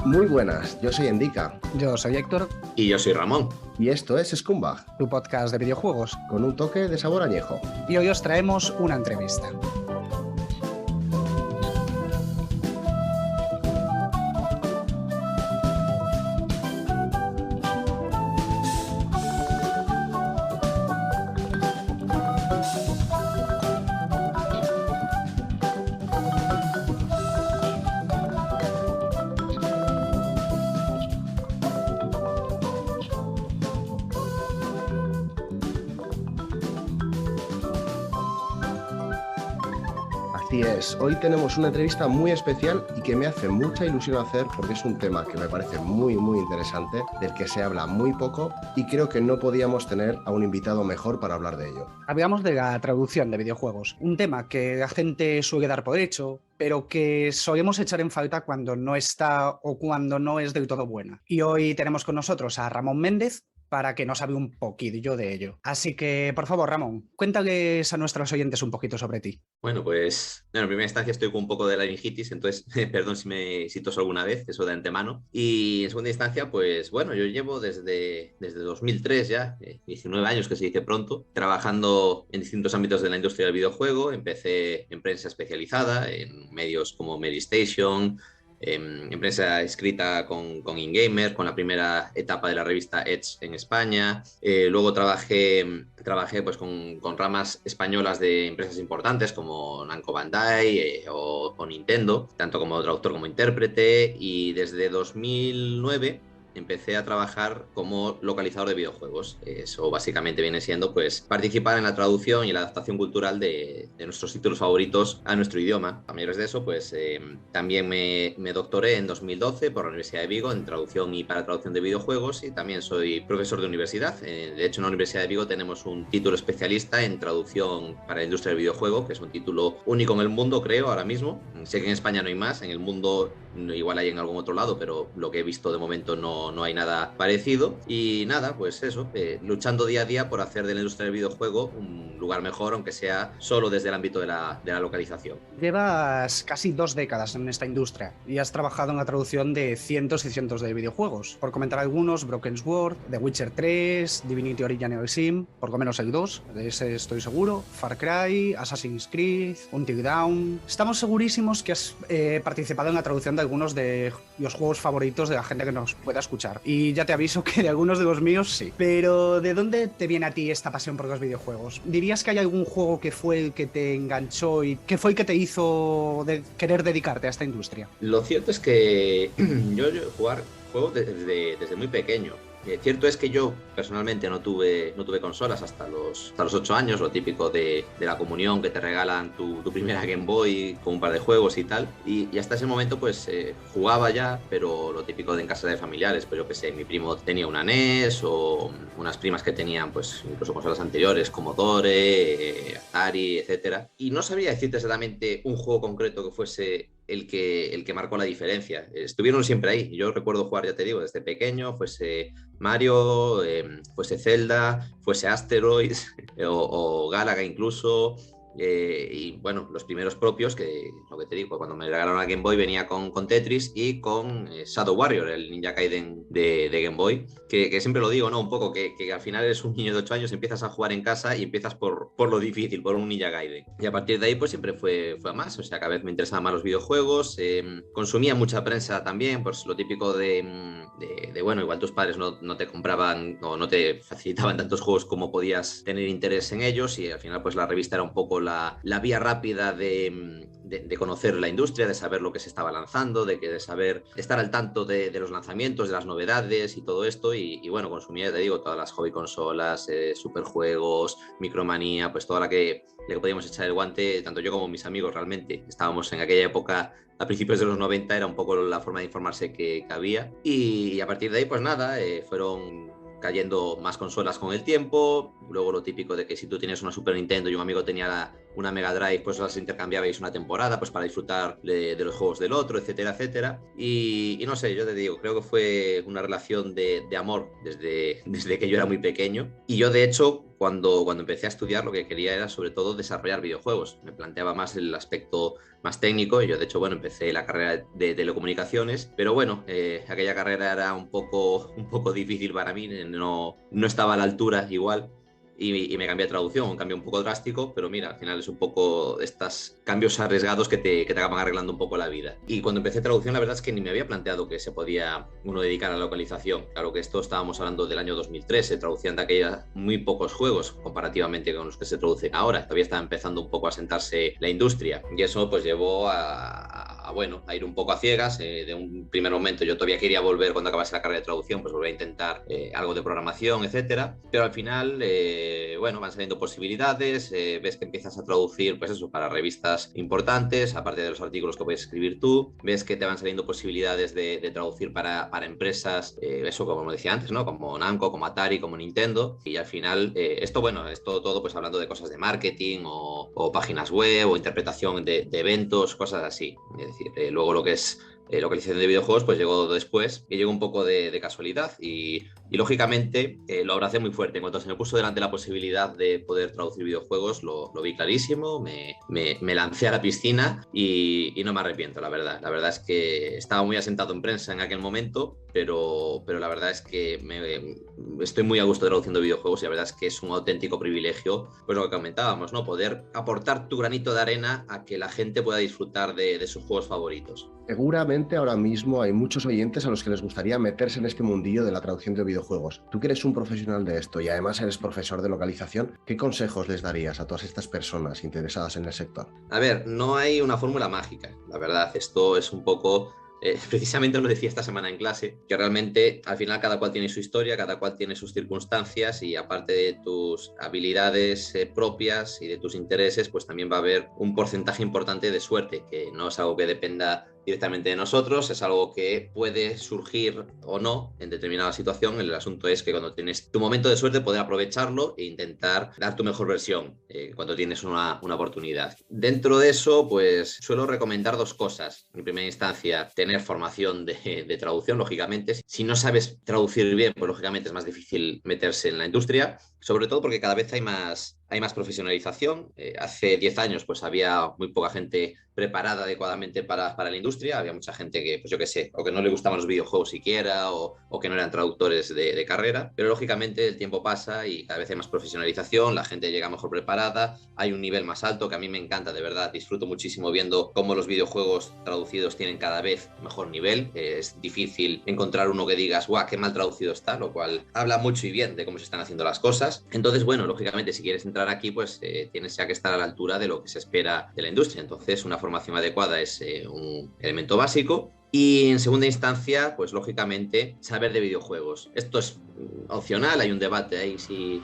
Muy buenas, yo soy Endika. Yo soy Héctor. Y yo soy Ramón. Y esto es Scumbag, tu podcast de videojuegos, con un toque de sabor añejo. Y hoy os traemos una entrevista. Así es, hoy tenemos una entrevista muy especial y que me hace mucha ilusión hacer porque es un tema que me parece muy interesante, del que se habla muy poco y creo que no podíamos tener a un invitado mejor para hablar de ello. Hablamos de la traducción de videojuegos, un tema que la gente suele dar por hecho, pero que solemos echar en falta cuando no está o cuando no es del todo buena. Y hoy tenemos con nosotros a Ramón Méndez para que nos hable un poquillo de ello. Así que, por favor, Ramón, cuéntales a nuestros oyentes un poquito sobre ti. Bueno, pues en primera instancia estoy con un poco de laringitis, entonces perdón si toso alguna vez, eso de antemano. Y en segunda instancia, pues bueno, yo llevo desde 2003 ya, 19 años que se dice pronto, trabajando en distintos ámbitos de la industria del videojuego. Empecé en prensa especializada, en medios como Medistation, empresa escrita con InGamer, con la primera etapa de la revista Edge en España. Luego trabajé pues con ramas españolas de empresas importantes como Namco Bandai o Nintendo, tanto como traductor como intérprete, y desde 2009 empecé a trabajar como localizador de videojuegos. Eso básicamente viene siendo pues participar en la traducción y la adaptación cultural de nuestros títulos favoritos a nuestro idioma. A mayores de eso, pues también me doctoré en 2012 por la Universidad de Vigo en traducción y para traducción de videojuegos, y también soy profesor de universidad. De hecho, en la Universidad de Vigo tenemos un título especialista en traducción para la industria del videojuego, que es un título único en el mundo, creo, ahora mismo. Sé que en España no hay más, en el mundo igual hay en algún otro lado, pero lo que he visto de momento no hay nada parecido. Y nada, pues eso, luchando día a día por hacer de la industria del videojuego un lugar mejor, aunque sea solo desde el ámbito de la localización. Llevas casi 2 décadas en esta industria y has trabajado en la traducción de cientos y cientos de videojuegos. Por comentar algunos, Broken Sword, The Witcher 3, Divinity Original Sin, por lo menos el 2, de ese estoy seguro, Far Cry, Assassin's Creed, Until Dawn. Estamos segurísimos que has participado en la traducción de algunos de los juegos favoritos de la gente que nos pueda escuchar. Y ya te aviso que de algunos de los míos sí. Pero ¿de dónde te viene a ti esta pasión por los videojuegos? ¿Dirías que hay algún juego que fue el que te enganchó y que fue el que te hizo querer dedicarte a esta industria? Lo cierto es que yo juego desde muy pequeño. Cierto es que yo personalmente no tuve consolas hasta los 8 años, lo típico de la comunión, que te regalan tu primera Game Boy con un par de juegos y tal, y hasta ese momento pues jugaba ya, pero lo típico de en casa de familiares, pues yo que sé, mi primo tenía una NES o unas primas que tenían pues incluso consolas anteriores, Commodore, Atari, etcétera, y no sabría decirte exactamente un juego concreto que fuese el que marcó la diferencia. Estuvieron siempre ahí. Yo recuerdo jugar, ya te digo, desde pequeño, fuese Mario, fuese Zelda, fuese Asteroids o Galaga incluso. Y bueno, los primeros propios, que lo que te digo, cuando me regalaron la Game Boy venía con Tetris y con Shadow Warrior, el Ninja Gaiden de Game Boy, que siempre lo digo, ¿no? Un poco que al final eres un niño de 8 años, empiezas a jugar en casa y empiezas por lo difícil, por un Ninja Gaiden. Y a partir de ahí pues siempre fue a más, o sea, cada vez me interesaban más los videojuegos, consumía mucha prensa también, pues lo típico de bueno, igual tus padres no te compraban o no te facilitaban tantos juegos como podías tener interés en ellos, y al final pues la revista era un poco la vía rápida de conocer la industria, de saber lo que se estaba lanzando, de saber estar al tanto de los lanzamientos, de las novedades y todo esto, y bueno, consumía, te digo, todas las hobby consolas, superjuegos, Micromanía, pues toda la que le podíamos echar el guante, tanto yo como mis amigos. Realmente estábamos en aquella época, a principios de los 90, era un poco la forma de informarse que había, y a partir de ahí pues nada, fueron cayendo más consolas con el tiempo. Luego lo típico de que si tú tienes una Super Nintendo y un amigo tenía una Mega Drive, pues las intercambiabais una temporada pues para disfrutar de los juegos del otro, etcétera, etcétera. Y no sé, yo te digo, creo que fue una relación de amor desde que yo era muy pequeño. Y yo, de hecho, cuando empecé a estudiar, lo que quería era sobre todo desarrollar videojuegos. Me planteaba más el aspecto más técnico, y yo, de hecho, bueno, empecé la carrera de telecomunicaciones, pero bueno, aquella carrera era un poco difícil para mí, no estaba a la altura igual. Y me cambié a traducción, un cambio un poco drástico, pero mira, al final es un poco estos cambios arriesgados que te acaban arreglando un poco la vida. Y cuando empecé traducción, la verdad es que ni me había planteado que se podía uno dedicar a la localización. Claro que esto estábamos hablando del año 2003, se traducían de aquellos muy pocos juegos comparativamente con los que se traducen ahora. Todavía estaba empezando un poco a sentarse la industria, y eso pues llevó a ir un poco a ciegas. De un primer momento yo todavía quería volver, cuando acabase la carrera de traducción, pues volver a intentar algo de programación, etcétera, pero al final bueno, van saliendo posibilidades, ves que empiezas a traducir, pues eso, para revistas importantes, aparte de los artículos que puedes escribir tú, ves que te van saliendo posibilidades de traducir para empresas, eso como decía antes, ¿no? Como Namco, como Atari, como Nintendo, y al final esto todo pues hablando de cosas de marketing o páginas web o interpretación de eventos, cosas así. Es decir, luego lo que es localización de videojuegos pues llegó después, y llegó un poco de casualidad, y lógicamente lo abracé muy fuerte. En cuanto se me puso delante la posibilidad de poder traducir videojuegos, lo vi clarísimo, me lancé a la piscina y no me arrepiento, la verdad. La verdad es que estaba muy asentado en prensa en aquel momento, pero la verdad es que estoy muy a gusto traduciendo videojuegos, y la verdad es que es un auténtico privilegio, pues lo que comentábamos, ¿no? Poder aportar tu granito de arena a que la gente pueda disfrutar de sus juegos favoritos. Seguramente ahora mismo hay muchos oyentes a los que les gustaría meterse en este mundillo de la traducción de videojuegos. Tú que eres un profesional de esto y además eres profesor de localización, ¿qué consejos les darías a todas estas personas interesadas en el sector? A ver, no hay una fórmula mágica, la verdad. Esto es un poco... precisamente lo decía esta semana en clase, que realmente al final cada cual tiene su historia, cada cual tiene sus circunstancias, y aparte de tus habilidades propias y de tus intereses, pues también va a haber un porcentaje importante de suerte, que no es algo que dependa directamente de nosotros, es algo que puede surgir o no en determinada situación. El asunto es que cuando tienes tu momento de suerte, poder aprovecharlo e intentar dar tu mejor versión cuando tienes una oportunidad. Dentro de eso, pues suelo recomendar dos cosas. En primera instancia, tener formación de traducción, lógicamente. Si no sabes traducir bien, pues lógicamente es más difícil meterse en la industria, sobre todo porque cada vez hay más profesionalización. Hace 10 años pues había muy poca gente preparada adecuadamente para la industria. Había mucha gente que, pues yo qué sé, o que no le gustaban los videojuegos siquiera, o que no eran traductores de carrera. Pero lógicamente el tiempo pasa y cada vez hay más profesionalización, la gente llega mejor preparada, hay un nivel más alto que a mí me encanta, de verdad. Disfruto muchísimo viendo cómo los videojuegos traducidos tienen cada vez mejor nivel. Es difícil encontrar uno que digas, guau, qué mal traducido está, lo cual habla mucho y bien de cómo se están haciendo las cosas. Entonces, bueno, lógicamente, si quieres entrar aquí, pues tienes ya que estar a la altura de lo que se espera de la industria. Entonces, una formación adecuada es un elemento básico. Y en segunda instancia, pues lógicamente, saber de videojuegos. Esto es opcional, hay un debate ahí si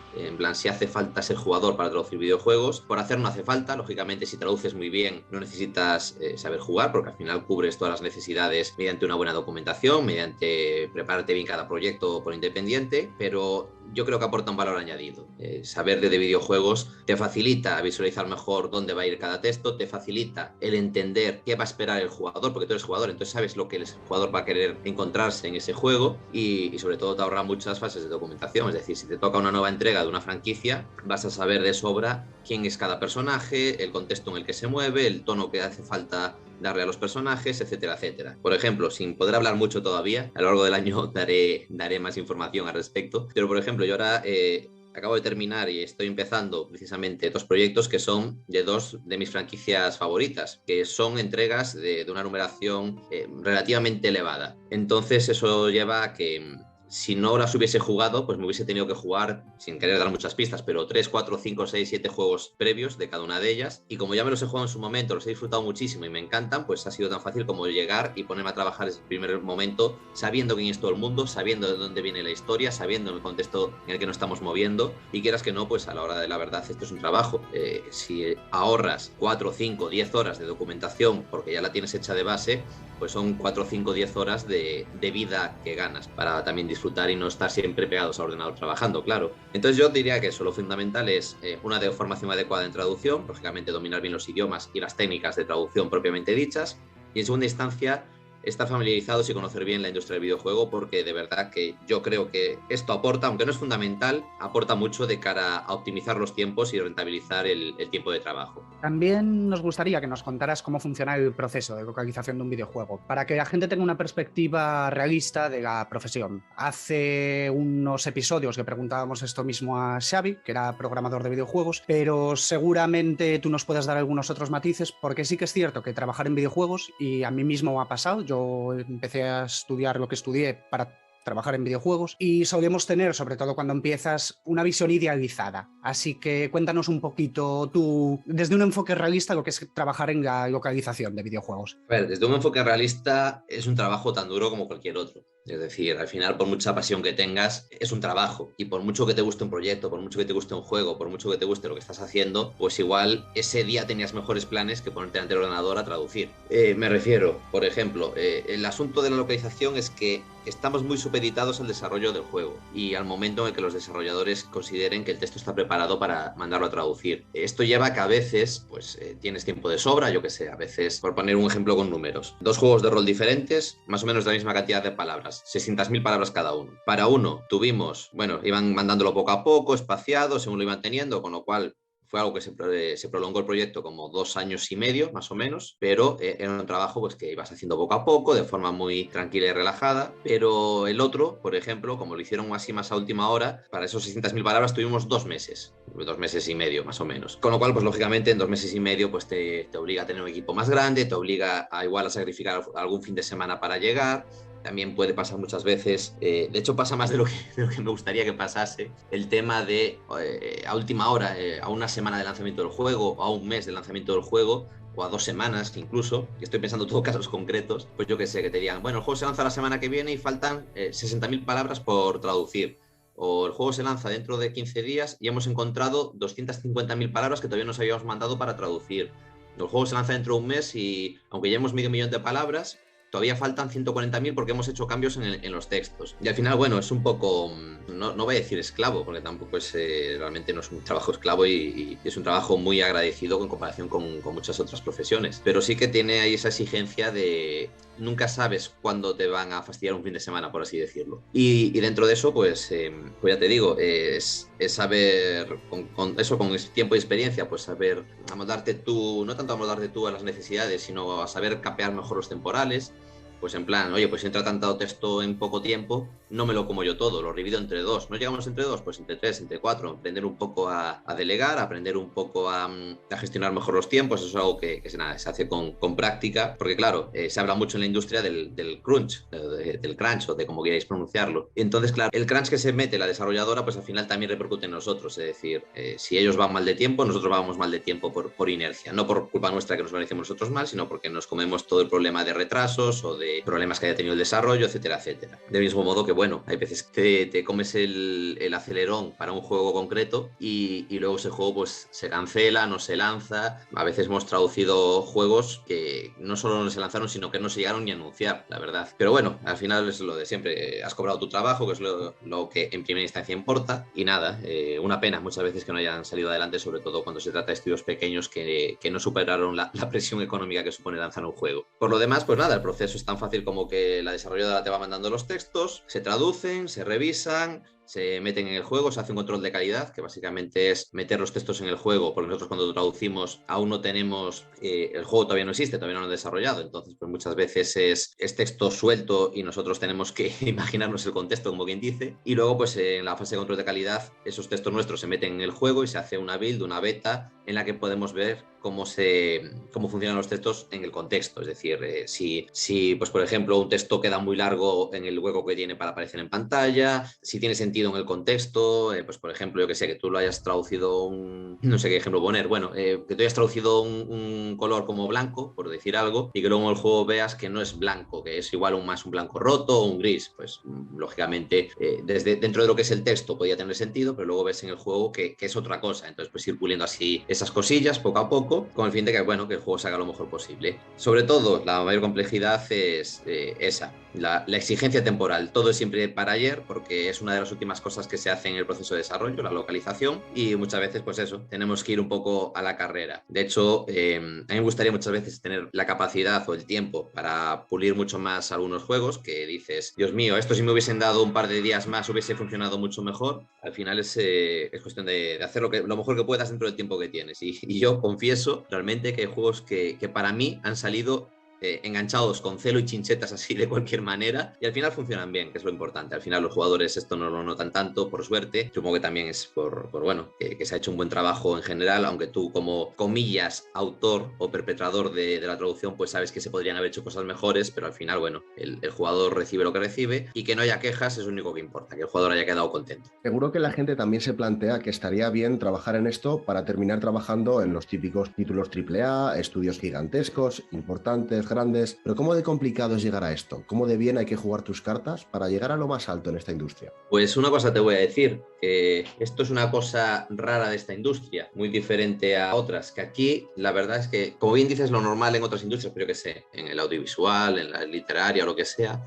hace falta ser jugador para traducir videojuegos. Por hacer no hace falta, lógicamente si traduces muy bien no necesitas saber jugar, porque al final cubres todas las necesidades mediante una buena documentación, mediante prepararte bien cada proyecto por independiente, pero yo creo que aporta un valor añadido. Saber de videojuegos te facilita visualizar mejor dónde va a ir cada texto, te facilita el entender qué va a esperar el jugador, porque tú eres jugador, entonces sabes lo que el jugador va a querer encontrarse en ese juego, y sobre todo te ahorra muchas fases de documentación. Es decir, si te toca una nueva entrega de una franquicia, vas a saber de sobra quién es cada personaje, el contexto en el que se mueve, el tono que hace falta darle a los personajes, etcétera, etcétera. Por ejemplo, sin poder hablar mucho todavía, a lo largo del año daré más información al respecto, pero por ejemplo, yo ahora acabo de terminar y estoy empezando precisamente dos proyectos que son de dos de mis franquicias favoritas, que son entregas de una numeración relativamente elevada. Entonces eso lleva a que si no las hubiese jugado, pues me hubiese tenido que jugar, sin querer dar muchas pistas, pero 3, 4, 5, 6, 7 juegos previos de cada una de ellas. Y como ya me los he jugado en su momento, los he disfrutado muchísimo y me encantan, pues ha sido tan fácil como llegar y ponerme a trabajar desde el primer momento, sabiendo quién es todo el mundo, sabiendo de dónde viene la historia, sabiendo el contexto en el que nos estamos moviendo. Y quieras que no, pues a la hora de la verdad esto es un trabajo. Si ahorras 4, 5, 10 horas de documentación porque ya la tienes hecha de base, pues son 4, 5, 10 horas de vida que ganas para también disfrutar disfrutar y no estar siempre pegados al ordenador trabajando, claro. Entonces yo diría que eso, lo fundamental es una formación adecuada en traducción, lógicamente dominar bien los idiomas y las técnicas de traducción propiamente dichas, y en segunda instancia estar familiarizados y conocer bien la industria del videojuego, porque de verdad que yo creo que esto aporta, aunque no es fundamental, aporta mucho de cara a optimizar los tiempos y rentabilizar el tiempo de trabajo. También nos gustaría que nos contaras cómo funciona el proceso de localización de un videojuego, para que la gente tenga una perspectiva realista de la profesión. Hace unos episodios que preguntábamos esto mismo a Xavi, que era programador de videojuegos, pero seguramente tú nos puedas dar algunos otros matices, porque sí que es cierto que trabajar en videojuegos, y a mí mismo me ha pasado, yo empecé a estudiar lo que estudié para trabajar en videojuegos y solemos tener, sobre todo cuando empiezas, una visión idealizada. Así que cuéntanos un poquito tú, desde un enfoque realista, lo que es trabajar en la localización de videojuegos. A ver, desde un enfoque realista es un trabajo tan duro como cualquier otro. Es decir, al final, por mucha pasión que tengas, es un trabajo. Y por mucho que te guste un proyecto, por mucho que te guste un juego, por mucho que te guste lo que estás haciendo, pues igual ese día tenías mejores planes que ponerte ante el ordenador a traducir. Me refiero, por ejemplo, el asunto de la localización es que estamos muy supeditados al desarrollo del juego y al momento en el que los desarrolladores consideren que el texto está preparado para mandarlo a traducir. Esto lleva a que a veces pues, tienes tiempo de sobra, yo que sé, a veces, por poner un ejemplo con números, 2 juegos de rol diferentes, más o menos la misma cantidad de palabras, 600.000 palabras cada uno. Para uno tuvimos, bueno, iban mandándolo poco a poco, espaciado, según lo iban teniendo, con lo cual fue algo que se prolongó el proyecto como 2 años y medio, más o menos, pero era un trabajo pues, que ibas haciendo poco a poco, de forma muy tranquila y relajada. Pero el otro, por ejemplo, como lo hicieron así más a última hora, para esos 600.000 palabras tuvimos 2 meses, 2 meses y medio, más o menos. Con lo cual, pues lógicamente, en 2 meses y medio pues te obliga a tener un equipo más grande, te obliga a igual a sacrificar algún fin de semana para llegar. También puede pasar muchas veces, de hecho pasa más de lo que me gustaría que pasase, el tema de a última hora, a una semana de lanzamiento del juego, o a un mes de lanzamiento del juego, o a 2 semanas incluso, y estoy pensando en todos casos concretos, pues yo que sé, que te digan, bueno, el juego se lanza la semana que viene y faltan 60.000 palabras por traducir. O el juego se lanza dentro de 15 días y hemos encontrado 250.000 palabras que todavía nos habíamos mandado para traducir. El juego se lanza dentro de un mes y, aunque llevemos medio millón de palabras, todavía faltan 140.000 porque hemos hecho cambios en los textos. Y al final, bueno, es un poco, no voy a decir esclavo, porque tampoco es, realmente no es un trabajo esclavo y es un trabajo muy agradecido en comparación con muchas otras profesiones. Pero sí que tiene ahí esa exigencia de nunca sabes cuándo te van a fastidiar un fin de semana, por así decirlo. Y dentro de eso, pues ya te digo, es saber, con tiempo y experiencia, pues saber amoldarte tú, no tanto amoldarte tú a las necesidades, sino a saber capear mejor los temporales. Pues en plan, oye, pues si entra tanto texto en poco tiempo, no me lo como yo todo, lo divido entre 2. ¿No llegamos entre 2? Pues entre 3, entre 4. Aprender un poco a delegar, aprender un poco a gestionar mejor los tiempos. Eso es algo que se hace con práctica, porque claro, se habla mucho en la industria del crunch, del crunch, o de como queráis pronunciarlo. Y entonces, claro, el crunch que se mete la desarrolladora, pues al final también repercute en nosotros. Es decir, si ellos van mal de tiempo, nosotros vamos mal de tiempo por inercia. No por culpa nuestra que nos organicemos nosotros mal, sino porque nos comemos todo el problema de retrasos o de problemas que haya tenido el desarrollo, etcétera, etcétera. Del mismo modo que, bueno, hay veces que te comes el acelerón para un juego concreto y luego ese juego pues se cancela, no se lanza. A veces hemos traducido juegos que no solo no se lanzaron, sino que no se llegaron ni a anunciar, la verdad. Pero bueno, al final es lo de siempre. Has cobrado tu trabajo, que es lo que en primera instancia importa. Y nada, una pena muchas veces que no hayan salido adelante, sobre todo cuando se trata de estudios pequeños que no superaron la presión económica que supone lanzar un juego. Por lo demás, pues nada, el proceso es tan fácil como que la desarrolladora te va mandando los textos, se traducen, se revisan, se meten en el juego, se hace un control de calidad, que básicamente es meter los textos en el juego, porque nosotros cuando traducimos aún no tenemos, el juego todavía no existe, todavía no lo han desarrollado, entonces pues muchas veces es texto suelto y nosotros tenemos que imaginarnos el contexto, como quien dice, y luego pues en la fase de control de calidad esos textos nuestros se meten en el juego y se hace una build, una beta, en la que podemos ver cómo funcionan los textos en el contexto, es decir, si pues por ejemplo un texto queda muy largo en el hueco que tiene para aparecer en pantalla, si tiene sentido en el contexto, pues por ejemplo, yo que sé, que tú lo hayas traducido no sé qué ejemplo poner, bueno, que tú hayas traducido un color como blanco, por decir algo, y que luego en el juego veas que no es blanco, que es igual más un blanco roto o un gris, pues lógicamente desde dentro de lo que es el texto podría tener sentido, pero luego ves en el juego que es otra cosa, entonces pues ir puliendo así esas cosillas poco a poco, con el fin de que, bueno, que el juego se haga lo mejor posible. Sobre todo, la mayor complejidad es esa, la exigencia temporal. Todo es siempre para ayer, porque es una de las últimas cosas que se hace en el proceso de desarrollo, la localización, y muchas veces, pues eso, tenemos que ir un poco a la carrera. De hecho, a mí me gustaría muchas veces tener la capacidad o el tiempo para pulir mucho más algunos juegos, que dices, Dios mío, esto si me hubiesen dado un par de días más hubiese funcionado mucho mejor. Al final es cuestión de hacer lo mejor que puedas dentro del tiempo que tienes. Y yo confieso realmente que hay juegos que para mí han salido enganchados con celo y chinchetas así de cualquier manera, y al final funcionan bien, que es lo importante. Al final los jugadores esto no lo notan tanto, por suerte. Supongo que también es por bueno, que se ha hecho un buen trabajo en general, aunque tú como, comillas, autor o perpetrador de la traducción, pues sabes que se podrían haber hecho cosas mejores, pero al final, bueno, el jugador recibe lo que recibe, y que no haya quejas es lo único que importa, que el jugador haya quedado contento. Seguro que la gente también se plantea que estaría bien trabajar en esto para terminar trabajando en los típicos títulos AAA, estudios gigantescos, importantes, grandes, pero ¿cómo de complicado es llegar a esto? ¿Cómo de bien hay que jugar tus cartas para llegar a lo más alto en esta industria? Pues una cosa te voy a decir, que esto es una cosa rara de esta industria, muy diferente a otras, que aquí la verdad es que, como bien dices, lo normal en otras industrias, pero yo que sé, en el audiovisual, en la literaria o lo que sea,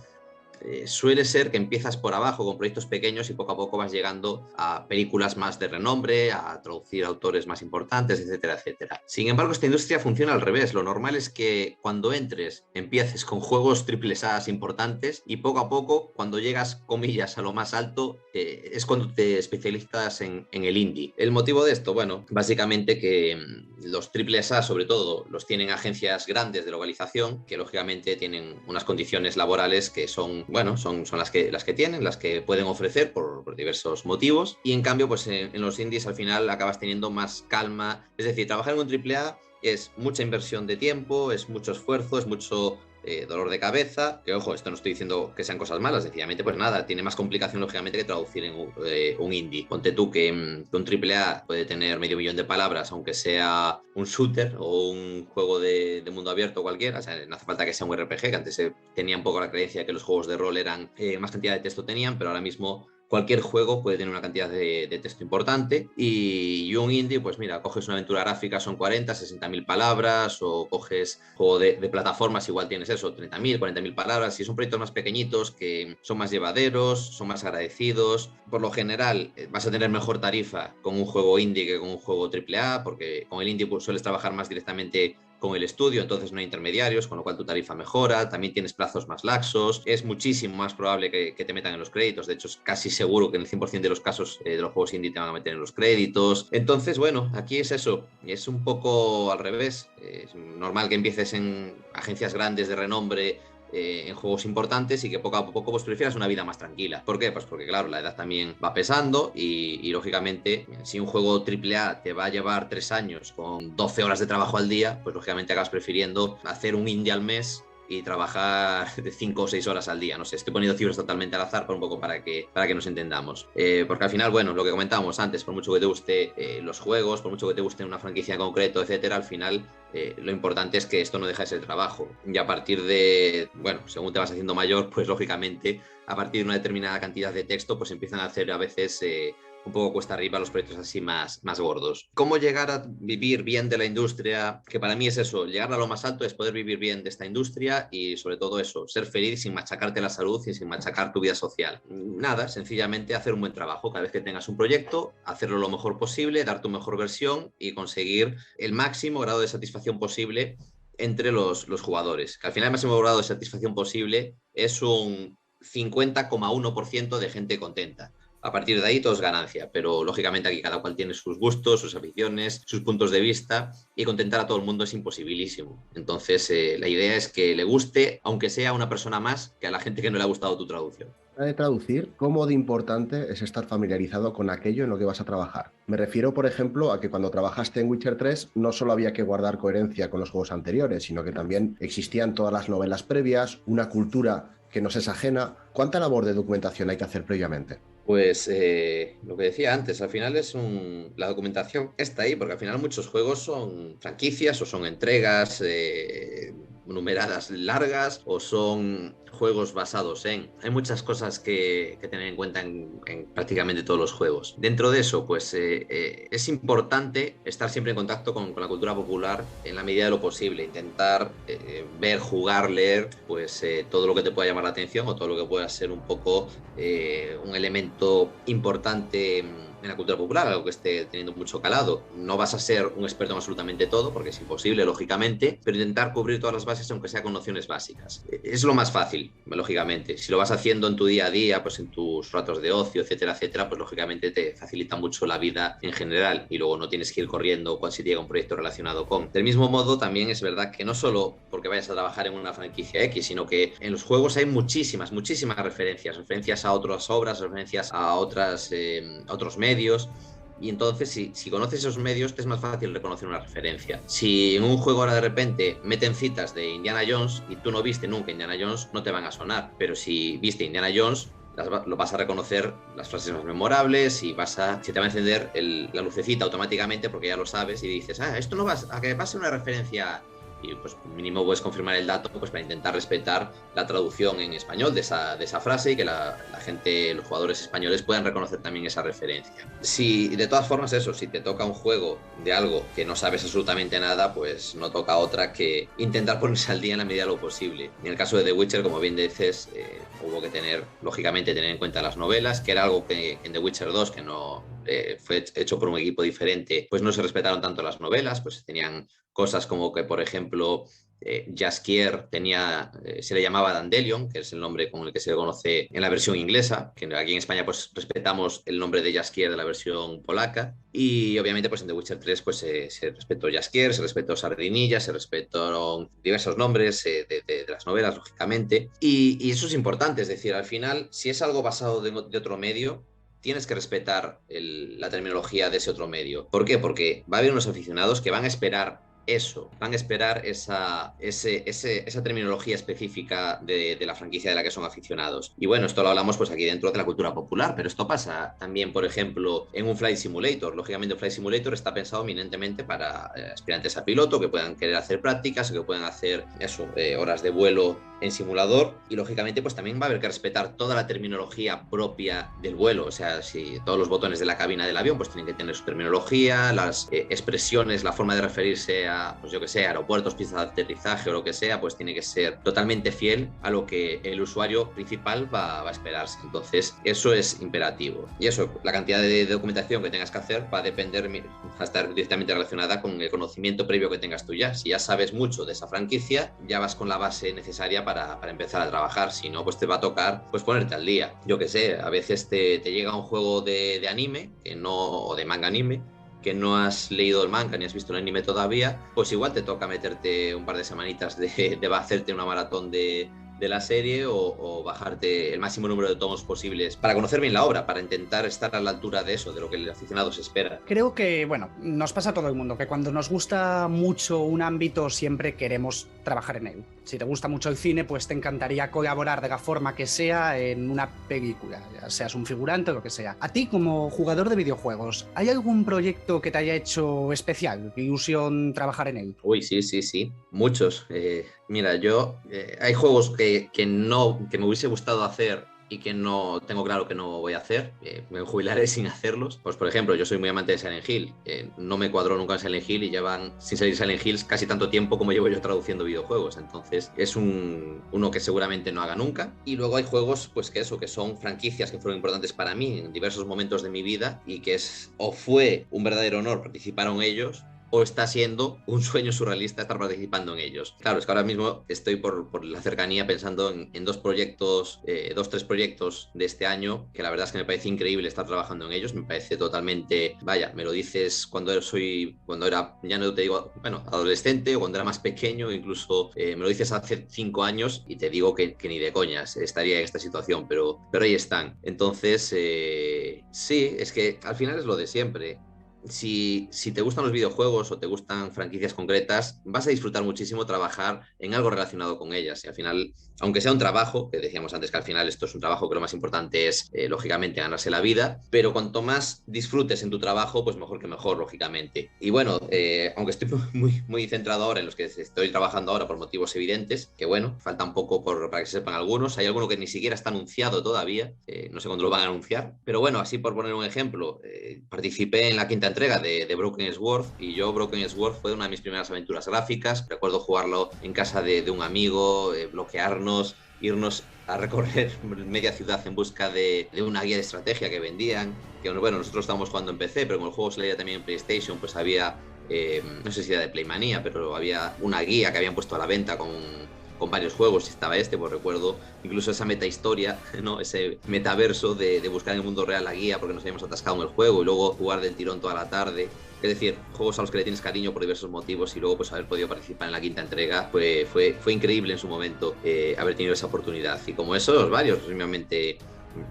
suele ser que empiezas por abajo con proyectos pequeños y poco a poco vas llegando a películas más de renombre, a traducir autores más importantes, etcétera, etcétera. Sin embargo, esta industria funciona al revés. Lo normal es que cuando entres empieces con juegos triples A importantes, y poco a poco, cuando llegas, comillas, a lo más alto, es cuando te especializas en el indie. ¿El motivo de esto? Bueno, básicamente que los triples A, sobre todo, los tienen agencias grandes de localización, que lógicamente tienen unas condiciones laborales que son, bueno, son las que tienen, las que pueden ofrecer por diversos motivos, y en cambio, pues en los indies al final acabas teniendo más calma. Es decir, trabajar en un AAA es mucha inversión de tiempo, es mucho esfuerzo, es mucho dolor de cabeza, que ojo, esto no estoy diciendo que sean cosas malas, sencillamente pues nada, tiene más complicación lógicamente que traducir en un indie. Ponte tú que un AAA puede tener medio millón de palabras, aunque sea un shooter o un juego de mundo abierto cualquiera, o sea, no hace falta que sea un RPG, que antes tenía un poco la creencia que los juegos de rol eran más cantidad de texto tenían, pero ahora mismo cualquier juego puede tener una cantidad de texto importante, y un indie, pues mira, coges una aventura gráfica, son 40, 60.000 palabras, o coges juego de plataformas, igual tienes eso, 30.000, 40.000 palabras, y son proyectos más pequeñitos que son más llevaderos, son más agradecidos. Por lo general vas a tener mejor tarifa con un juego indie que con un juego AAA, porque con el indie pues, sueles trabajar más directamente con el estudio, entonces no hay intermediarios, con lo cual tu tarifa mejora, también tienes plazos más laxos, es muchísimo más probable que te metan en los créditos, de hecho es casi seguro que en el 100% de los casos de los juegos indie te van a meter en los créditos. Entonces, bueno, aquí es eso, es un poco al revés, es normal que empieces en agencias grandes de renombre, en juegos importantes, y que poco a poco pues prefieras una vida más tranquila. ¿Por qué? Pues porque claro, la edad también va pesando, y lógicamente si un juego AAA te va a llevar 3 años con 12 horas de trabajo al día, pues lógicamente acabas prefiriendo hacer un indie al mes y trabajar de 5 o 6 horas al día. No sé, estoy poniendo cifras totalmente al azar por un poco para que nos entendamos. Porque al final, bueno, lo que comentábamos antes, por mucho que te guste los juegos, por mucho que te guste una franquicia en concreto, etcétera, al final lo importante es que esto no deja de ser trabajo. Y a partir de, bueno, según te vas haciendo mayor, pues lógicamente, a partir de una determinada cantidad de texto, pues empiezan a hacer a veces un poco cuesta arriba los proyectos así más gordos. ¿Cómo llegar a vivir bien de la industria? Que para mí es eso, llegar a lo más alto es poder vivir bien de esta industria, y sobre todo eso, ser feliz sin machacarte la salud y sin machacar tu vida social. Nada, sencillamente hacer un buen trabajo. Cada vez que tengas un proyecto, hacerlo lo mejor posible, dar tu mejor versión y conseguir el máximo grado de satisfacción posible entre los jugadores. Que al final el máximo grado de satisfacción posible es un 50,1% de gente contenta. A partir de ahí todo es ganancia, pero lógicamente aquí cada cual tiene sus gustos, sus aficiones, sus puntos de vista, y contentar a todo el mundo es imposibilísimo. Entonces la idea es que le guste, aunque sea a una persona más, que a la gente que no le ha gustado tu traducción. De traducir, ¿cómo de importante es estar familiarizado con aquello en lo que vas a trabajar? Me refiero, por ejemplo, a que cuando trabajaste en Witcher 3 no solo había que guardar coherencia con los juegos anteriores, sino que también existían todas las novelas previas, una cultura que nos es ajena. ¿Cuánta labor de documentación hay que hacer previamente? Pues lo que decía antes, al final la documentación está ahí, porque al final muchos juegos son franquicias o son entregas numeradas largas o son juegos basados en. Hay muchas cosas que tener en cuenta en prácticamente todos los juegos. Dentro de eso, pues es importante estar siempre en contacto con la cultura popular en la medida de lo posible, intentar ver, jugar, leer, pues todo lo que te pueda llamar la atención o todo lo que pueda ser un poco un elemento importante en la cultura popular, algo que esté teniendo mucho calado. No vas a ser un experto en absolutamente todo, porque es imposible, lógicamente, pero intentar cubrir todas las bases, aunque sea con nociones básicas. Es lo más fácil, lógicamente. Si lo vas haciendo en tu día a día, pues en tus ratos de ocio, etcétera, etcétera, pues lógicamente te facilita mucho la vida en general y luego no tienes que ir corriendo cuando si te llega un proyecto relacionado con. Del mismo modo, también es verdad que no solo porque vayas a trabajar en una franquicia X, sino que en los juegos hay muchísimas referencias a otras obras, referencias a otros medios, y entonces si conoces esos medios te es más fácil reconocer una referencia. Si en un juego ahora de repente meten citas de Indiana Jones y tú no viste nunca Indiana Jones, no te van a sonar, pero si viste Indiana Jones lo vas a reconocer, las frases más memorables, y se te va a encender la lucecita automáticamente porque ya lo sabes y dices, esto no va a que va a ser una referencia. Y pues mínimo puedes confirmar el dato pues para intentar respetar la traducción en español de esa frase y que la gente, los jugadores españoles puedan reconocer también esa referencia. Si de todas formas si te toca un juego de algo que no sabes absolutamente nada, pues no toca otra que intentar ponerse al día en la medida de lo posible. En el caso de The Witcher, como bien dices, hubo que lógicamente tener en cuenta las novelas, que era algo que en The Witcher 2, que no fue hecho por un equipo diferente, pues no se respetaron tanto las novelas, pues tenían cosas como que, por ejemplo, Jaskier se le llamaba Dandelion, que es el nombre con el que se le conoce en la versión inglesa, que aquí en España pues respetamos el nombre de Jaskier de la versión polaca, y obviamente pues en The Witcher 3 pues se respetó Jaskier, se respetó Sardinilla, se respetaron diversos nombres de las novelas, lógicamente, y eso es importante, es decir, al final, si es algo basado de otro medio, tienes que respetar la terminología de ese otro medio. ¿Por qué? Porque va a haber unos aficionados que van a esperar van a esperar esa terminología específica de la franquicia de la que son aficionados. Y bueno, esto lo hablamos pues aquí dentro de la cultura popular, pero esto pasa también, por ejemplo, en un Flight Simulator. Lógicamente, un Flight Simulator está pensado eminentemente para aspirantes a piloto que puedan querer hacer prácticas o que puedan hacer horas de vuelo en simulador, y lógicamente pues también va a haber que respetar toda la terminología propia del vuelo. O sea, si todos los botones de la cabina del avión pues tienen que tener su terminología, las expresiones, la forma de referirse a, pues yo que sé, aeropuertos, pistas de aterrizaje o lo que sea, pues tiene que ser totalmente fiel a lo que el usuario principal va a esperarse. Entonces eso es imperativo, y eso, la cantidad de documentación que tengas que hacer va a depender, va a estar directamente relacionada con el conocimiento previo que tengas tú ya. Si ya sabes mucho de esa franquicia, ya vas con la base necesaria para empezar a trabajar. Si no, pues te va a tocar pues ponerte al día. Yo que sé, a veces te llega un juego de anime o de manga anime, que no has leído el manga ni has visto el anime todavía, pues igual te toca meterte un par de semanitas de hacerte una maratón de la serie o bajarte el máximo número de tomos posibles para conocer bien la obra, para intentar estar a la altura de eso, de lo que el aficionado se espera. Creo que, bueno, nos pasa a todo el mundo, que cuando nos gusta mucho un ámbito siempre queremos trabajar en él. Si te gusta mucho el cine, pues te encantaría colaborar de la forma que sea en una película, ya seas un figurante o lo que sea. A ti, como jugador de videojuegos, ¿hay algún proyecto que te haya hecho especial, ilusión trabajar en él? Uy, sí, muchos. Mira, hay juegos que me hubiese gustado hacer y que no tengo claro que no voy a hacer. Me jubilaré sin hacerlos. Pues por ejemplo, yo soy muy amante de Silent Hill. No me cuadró nunca en Silent Hill y llevan sin salir Silent Hills casi tanto tiempo como llevo yo traduciendo videojuegos. Entonces es uno que seguramente no haga nunca. Y luego hay juegos pues que son franquicias que fueron importantes para mí en diversos momentos de mi vida y que fue un verdadero honor participar en ellos, o está siendo un sueño surrealista estar participando en ellos. Claro, es que ahora mismo estoy por la cercanía pensando en dos, tres proyectos de este año, que la verdad es que me parece increíble estar trabajando en ellos. Me parece totalmente, me lo dices cuando era, ya no te digo, bueno, adolescente o cuando era más pequeño, incluso me lo dices hace 5 años y te digo que ni de coñas estaría en esta situación, pero ahí están. Entonces, sí, es que al final es lo de siempre. si te gustan los videojuegos o te gustan franquicias concretas, vas a disfrutar muchísimo trabajar en algo relacionado con ellas. Y al final, aunque sea un trabajo, que decíamos antes que al final esto es un trabajo que lo más importante es, lógicamente, ganarse la vida, pero cuanto más disfrutes en tu trabajo, pues mejor que mejor, lógicamente. Y bueno, aunque estoy muy centrado ahora en los que estoy trabajando ahora por motivos evidentes, que bueno, falta un poco para que se sepan algunos. Hay alguno que ni siquiera está anunciado todavía, no sé cuándo lo van a anunciar, pero bueno, así por poner un ejemplo, participé en la quinta entrega de Broken Sword, y yo Broken Sword fue una de mis primeras aventuras gráficas. Recuerdo jugarlo en casa de un amigo, bloquearnos, irnos a recorrer media ciudad en busca de una guía de estrategia que vendían, que bueno, nosotros estábamos jugando en PC, pero como el juego se leía también en PlayStation, pues había, no sé si era de Playmanía, pero había una guía que habían puesto a la venta con varios juegos, y estaba pues recuerdo incluso esa metahistoria, ¿no? Ese metaverso de buscar en el mundo real la guía porque nos habíamos atascado en el juego y luego jugar del tirón toda la tarde. Es decir, juegos a los que le tienes cariño por diversos motivos, y luego pues haber podido participar en la quinta entrega fue increíble en su momento, haber tenido esa oportunidad. Y como esos varios, obviamente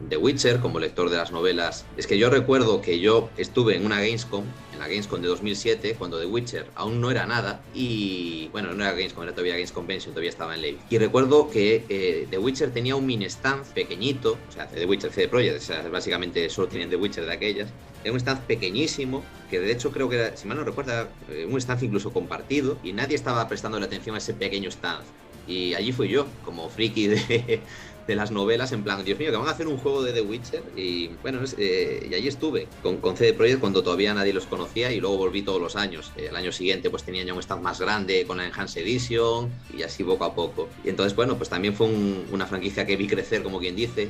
The Witcher, como lector de las novelas. Es que yo recuerdo que yo estuve en una Gamescom, en la Gamescom de 2007, cuando The Witcher aún no era nada, y bueno, no era Gamescom, era todavía Games Convention, todavía estaba en Leipzig. Y recuerdo que The Witcher tenía un mini stand pequeñito, o sea, The Witcher CD Projekt, o sea, básicamente solo tenían The Witcher de aquellas. Era un stand pequeñísimo, que de hecho creo que era, si mal no recuerdo, un stand incluso compartido, y nadie estaba prestando la atención a ese pequeño stand. Y allí fui yo, como friki de las novelas, en plan, Dios mío, que van a hacer un juego de The Witcher. Y bueno, y allí estuve con CD Projekt cuando todavía nadie los conocía, y luego volví todos los años. El año siguiente pues tenían ya un stand más grande con la Enhanced Edition, y así poco a poco. Y entonces, bueno, pues también fue una franquicia que vi crecer, como quien dice.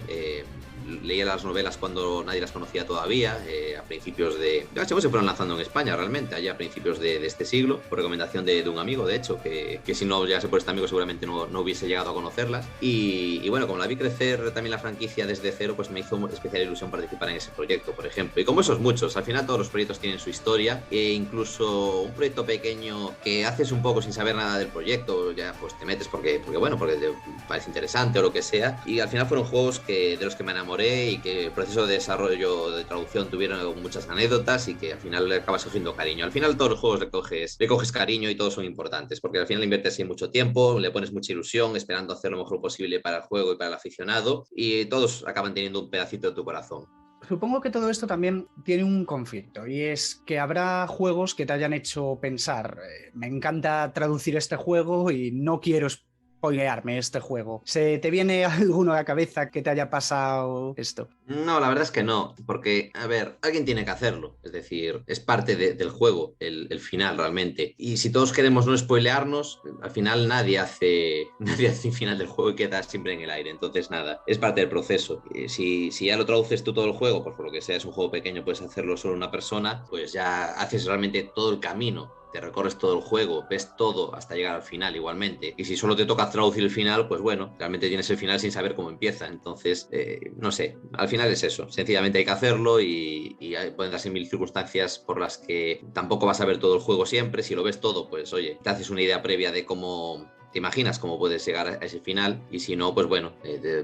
Leía las novelas cuando nadie las conocía todavía, a principios de... Ya se fueron lanzando en España realmente, allá a principios de este siglo, por recomendación de un amigo, de hecho, que si no llegase por este amigo seguramente no hubiese llegado a conocerlas. Y bueno, como la vi crecer también la franquicia desde cero, pues me hizo especial ilusión participar en ese proyecto, por ejemplo. Y como esos muchos, al final todos los proyectos tienen su historia, e incluso un proyecto pequeño que haces un poco sin saber nada del proyecto, ya pues te metes porque te parece interesante o lo que sea, y al final fueron juegos de los que me enamoré, y que el proceso de desarrollo de traducción tuvieron muchas anécdotas, y que al final le acabas cogiendo cariño. Al final todos los juegos le coges cariño, y todos son importantes, porque al final le inviertes en mucho tiempo, le pones mucha ilusión, esperando hacer lo mejor posible para el juego y para el aficionado, y todos acaban teniendo un pedacito de tu corazón. Supongo que todo esto también tiene un conflicto, y es que habrá juegos que te hayan hecho pensar, me encanta traducir este juego y no quiero spoilearme este juego. ¿Se te viene alguno a la cabeza que te haya pasado esto? No, la verdad es que no, porque, a ver, alguien tiene que hacerlo, es decir, es parte del juego, el final realmente. Y si todos queremos no spoilearnos, al final nadie hace un final del juego y queda siempre en el aire. Entonces, nada, es parte del proceso. Si ya lo traduces tú todo el juego, pues por lo que sea, es un juego pequeño, puedes hacerlo solo una persona, pues ya haces realmente todo el camino. Te recorres todo el juego, ves todo hasta llegar al final igualmente. Y si solo te toca traducir el final, pues bueno, realmente tienes el final sin saber cómo empieza. Entonces, no sé, al final es eso. Sencillamente hay que hacerlo, y pueden darse mil circunstancias por las que tampoco vas a ver todo el juego siempre. Si lo ves todo, pues oye, te haces una idea previa de cómo... te imaginas cómo puedes llegar a ese final, y si no, pues bueno,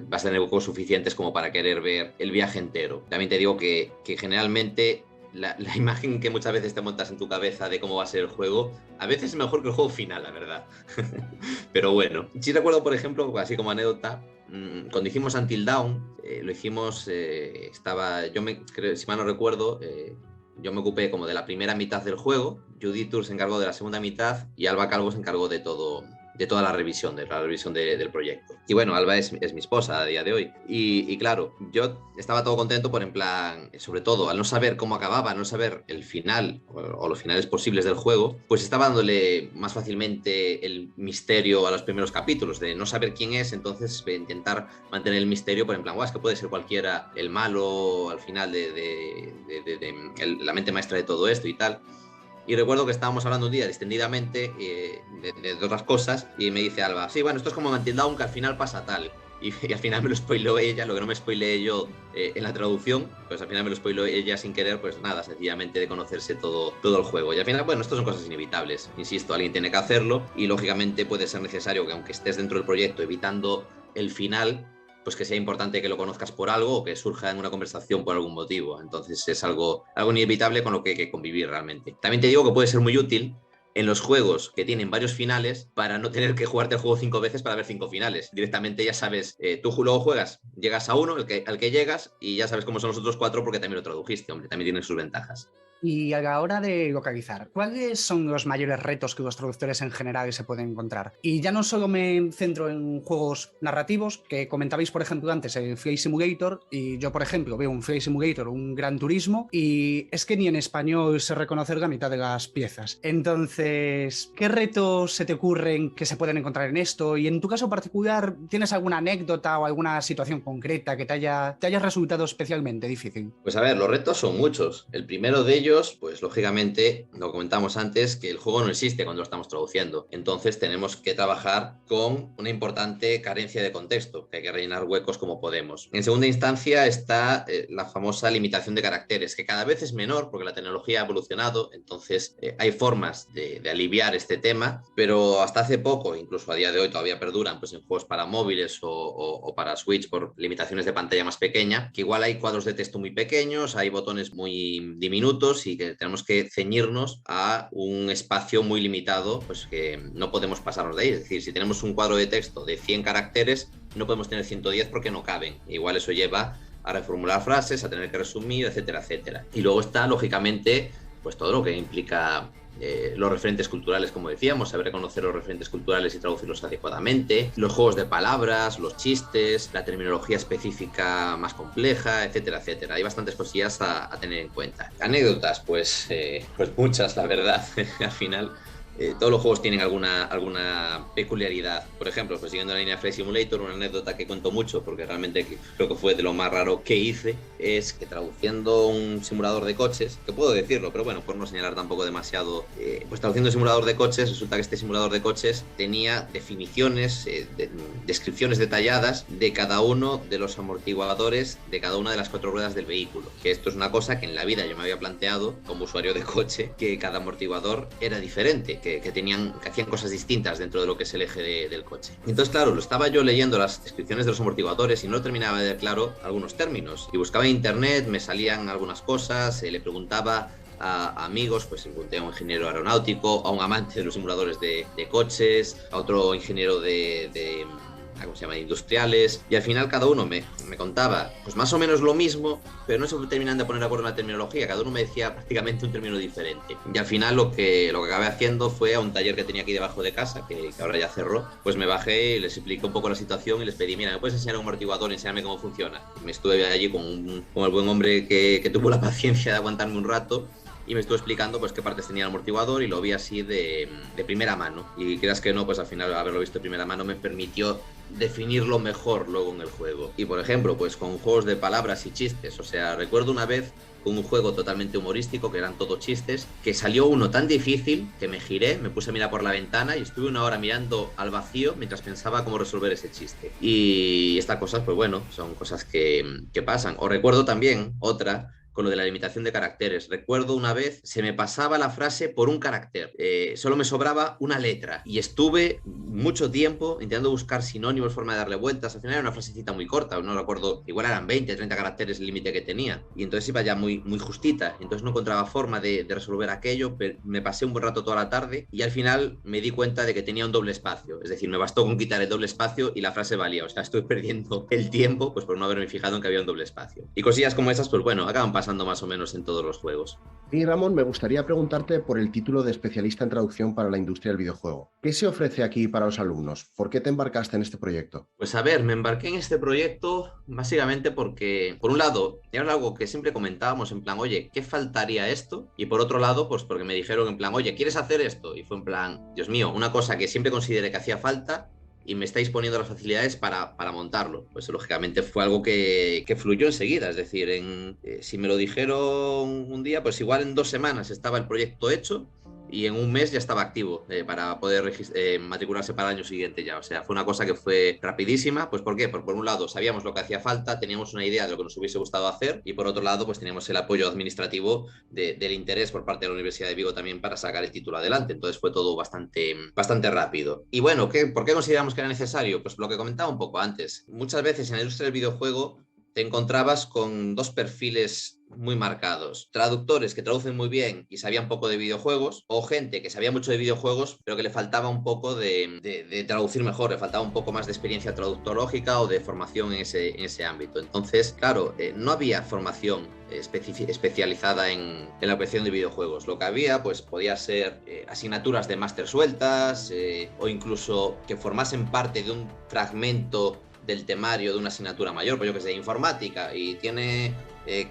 vas a tener juegos suficientes como para querer ver el viaje entero. También te digo que generalmente... La imagen que muchas veces te montas en tu cabeza de cómo va a ser el juego, a veces es mejor que el juego final, la verdad. Pero bueno, sí recuerdo, por ejemplo, así como anécdota, cuando hicimos Until Dawn, lo hicimos, si mal no recuerdo, yo me ocupé como de la primera mitad del juego, Judith Tour se encargó de la segunda mitad, y Alba Calvo se encargó de toda la revisión, del proyecto. Y bueno, Alba es mi esposa a día de hoy. Y claro, yo estaba todo contento por, en plan, sobre todo, al no saber cómo acababa, al no saber el final o los finales posibles del juego, pues estaba dándole más fácilmente el misterio a los primeros capítulos, de no saber quién es. Entonces intentar mantener el misterio, por en plan, es que puede ser cualquiera el malo al final la mente maestra de todo esto y tal. Y recuerdo que estábamos hablando un día distendidamente de otras cosas, y me dice Alba, sí, bueno, esto es como Until Dawn, que al final pasa tal. Y al final me lo spoileó ella, lo que no me spoileé yo en la traducción, pues al final me lo spoileó ella sin querer, pues nada, sencillamente de conocerse todo el juego. Y al final, bueno, esto son cosas inevitables. Insisto, alguien tiene que hacerlo, y lógicamente puede ser necesario que, aunque estés dentro del proyecto evitando el final, pues que sea importante que lo conozcas por algo o que surja en una conversación por algún motivo. Entonces es algo inevitable con lo que hay que convivir realmente. También te digo que puede ser muy útil en los juegos que tienen varios finales para no tener que jugarte el juego 5 veces para ver 5 finales. Directamente ya sabes, tú luego juegas, llegas a uno, al que llegas, y ya sabes cómo son los otros 4 porque también lo tradujiste, hombre, también tiene sus ventajas. Y a la hora de localizar, ¿cuáles son los mayores retos que los traductores en general se pueden encontrar? Y ya no solo me centro en juegos narrativos, que comentabais, por ejemplo, antes el Flight Simulator, y yo, por ejemplo, veo un Flight Simulator, un Gran Turismo, y es que ni en español se reconoce la mitad de las piezas. Entonces, ¿qué retos se te ocurren que se pueden encontrar en esto? Y en tu caso particular, ¿tienes alguna anécdota o alguna situación concreta que te haya resultado especialmente difícil? Pues a ver, los retos son muchos. El primero de ellos, pues lógicamente, lo comentamos antes, que el juego no existe cuando lo estamos traduciendo. Entonces tenemos que trabajar con una importante carencia de contexto, que hay que rellenar huecos como podemos. En segunda instancia está la famosa limitación de caracteres, que cada vez es menor porque la tecnología ha evolucionado, entonces hay formas de aliviar este tema, pero hasta hace poco, incluso a día de hoy todavía perduran, pues en juegos para móviles o para Switch por limitaciones de pantalla más pequeña, que igual hay cuadros de texto muy pequeños, hay botones muy diminutos y que tenemos que ceñirnos a un espacio muy limitado, pues que no podemos pasarnos de ahí. Es decir, si tenemos un cuadro de texto de 100 caracteres, no podemos tener 110 porque no caben. Igual eso lleva a reformular frases, a tener que resumir, etcétera, etcétera. Y luego está, lógicamente, pues todo lo que implica los referentes culturales, como decíamos, saber reconocer los referentes culturales y traducirlos adecuadamente, los juegos de palabras, los chistes, la terminología específica más compleja, etcétera, etcétera. Hay bastantes cosillas a tener en cuenta. Anécdotas, pues muchas, la verdad. Al final todos los juegos tienen alguna peculiaridad. Por ejemplo, pues siguiendo la línea de Flight Simulator, una anécdota que cuento mucho porque realmente creo que fue de lo más raro que hice, es que traduciendo un simulador de coches, que puedo decirlo, pero bueno, por no señalar tampoco demasiado, pues traduciendo un simulador de coches, resulta que este simulador de coches tenía definiciones, descripciones detalladas de cada uno de los amortiguadores de cada una de las 4 ruedas del vehículo. Que esto es una cosa que en la vida yo me había planteado como usuario de coche, que cada amortiguador era diferente, que hacían cosas distintas dentro de lo que es el eje del coche. Entonces, claro, lo estaba yo leyendo las descripciones de los amortiguadores y no terminaba de ver claro algunos términos. Y buscaba en internet, me salían algunas cosas, le preguntaba a amigos, pues le pregunté a un ingeniero aeronáutico, a un amante de los simuladores de coches, a otro ingeniero ¿cómo se llama?, industriales, y al final cada uno me contaba pues más o menos lo mismo, pero no se terminan de poner de acuerdo en la terminología, cada uno me decía prácticamente un término diferente. Y al final lo que acabé haciendo fue a un taller que tenía aquí debajo de casa, que ahora ya cerró, pues me bajé y les expliqué un poco la situación y les pedí, mira, ¿me puedes enseñar un amortiguador? Enséñame cómo funciona. Y me estuve allí con el buen hombre que tuvo la paciencia de aguantarme un rato, y me estuvo explicando pues qué partes tenía el amortiguador, y lo vi así de primera mano, y creas que no, pues al final haberlo visto de primera mano me permitió definirlo mejor luego en el juego. Y por ejemplo, pues con juegos de palabras y chistes, o sea, recuerdo una vez con un juego totalmente humorístico, que eran todos chistes, que salió uno tan difícil que me giré, me puse a mirar por la ventana y estuve una hora mirando al vacío mientras pensaba cómo resolver ese chiste. Y estas cosas, pues bueno, son cosas que pasan. O recuerdo también otra con lo de la limitación de caracteres. Recuerdo una vez, se me pasaba la frase por un carácter, solo me sobraba una letra, y estuve mucho tiempo intentando buscar sinónimos, forma de darle vueltas. Al final era una frasecita muy corta, no recuerdo, igual eran 20, 30 caracteres el límite que tenía, y entonces iba ya muy justita, entonces no encontraba forma de resolver aquello, pero me pasé un buen rato toda la tarde, y al final me di cuenta de que tenía un doble espacio, es decir, me bastó con quitar el doble espacio y la frase valía. O sea, estoy perdiendo el tiempo pues por no haberme fijado en que había un doble espacio. Y cosillas como esas, pues bueno, acaban pasando más o menos en todos los juegos. Y Ramón, me gustaría preguntarte por el título de especialista en traducción para la industria del videojuego. ¿Qué se ofrece aquí para los alumnos? ¿Por qué te embarcaste en este proyecto? Pues a ver, me embarqué en este proyecto básicamente porque, por un lado, era algo que siempre comentábamos en plan, oye, ¿qué faltaría esto? Y por otro lado, pues porque me dijeron en plan, oye, ¿quieres hacer esto? Y fue en plan, Dios mío, una cosa que siempre consideré que hacía falta y me estáis poniendo las facilidades para montarlo. Pues lógicamente fue algo que fluyó enseguida, es decir, si me lo dijeron un día, pues igual en 2 semanas estaba el proyecto hecho y en un mes ya estaba activo para poder matricularse para el año siguiente ya. O sea, fue una cosa que fue rapidísima. Pues ¿por qué? Porque por un lado sabíamos lo que hacía falta, teníamos una idea de lo que nos hubiese gustado hacer, y por otro lado pues teníamos el apoyo administrativo del interés por parte de la Universidad de Vigo también para sacar el título adelante. Entonces fue todo bastante rápido. Y bueno, ¿por qué consideramos que era necesario? Pues lo que comentaba un poco antes. Muchas veces en la industria del videojuego te encontrabas con dos perfiles muy marcados: traductores que traducen muy bien y sabían poco de videojuegos, o gente que sabía mucho de videojuegos pero que le faltaba un poco de traducir mejor, le faltaba un poco más de experiencia traductológica o de formación en ese ámbito. Entonces, claro, no había formación especializada en la creación de videojuegos. Lo que había pues podía ser asignaturas de máster sueltas, o incluso que formasen parte de un fragmento del temario de una asignatura mayor, pues yo que sé, informática, y tiene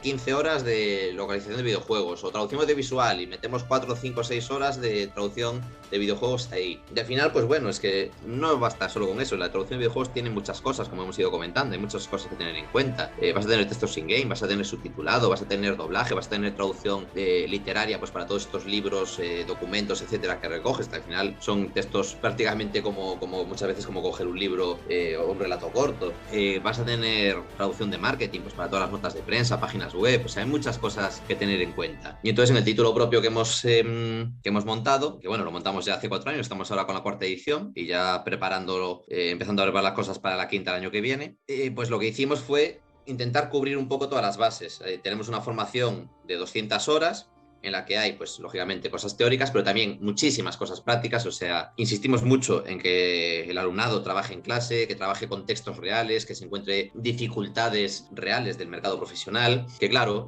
15 horas de localización de videojuegos, o traducción audiovisual y metemos 4, 5, 6 horas de traducción de videojuegos ahí. Y al final, pues bueno, es que no basta solo con eso. La traducción de videojuegos tiene muchas cosas, como hemos ido comentando, hay muchas cosas que tener en cuenta. Vas a tener textos in-game, vas a tener subtitulado, vas a tener doblaje, vas a tener traducción literaria, pues para todos estos libros, documentos, etcétera, que recoges, que al final son textos prácticamente como muchas veces como coger un libro o un relato corto. Vas a tener traducción de marketing, pues para todas las notas de prensa, páginas web. O sea, hay muchas cosas que tener en cuenta. Y entonces en el título propio que hemos montado, que bueno, lo montamos ya hace 4 años, estamos ahora con la 4ª edición y ya preparándolo, empezando a preparar las cosas para la 5ª el año que viene, pues lo que hicimos fue intentar cubrir un poco todas las bases. Tenemos una formación de 200 horas en la que hay, pues lógicamente, cosas teóricas, pero también muchísimas cosas prácticas. O sea, insistimos mucho en que el alumnado trabaje en clase, que trabaje con textos reales, que se encuentre dificultades reales del mercado profesional, que claro,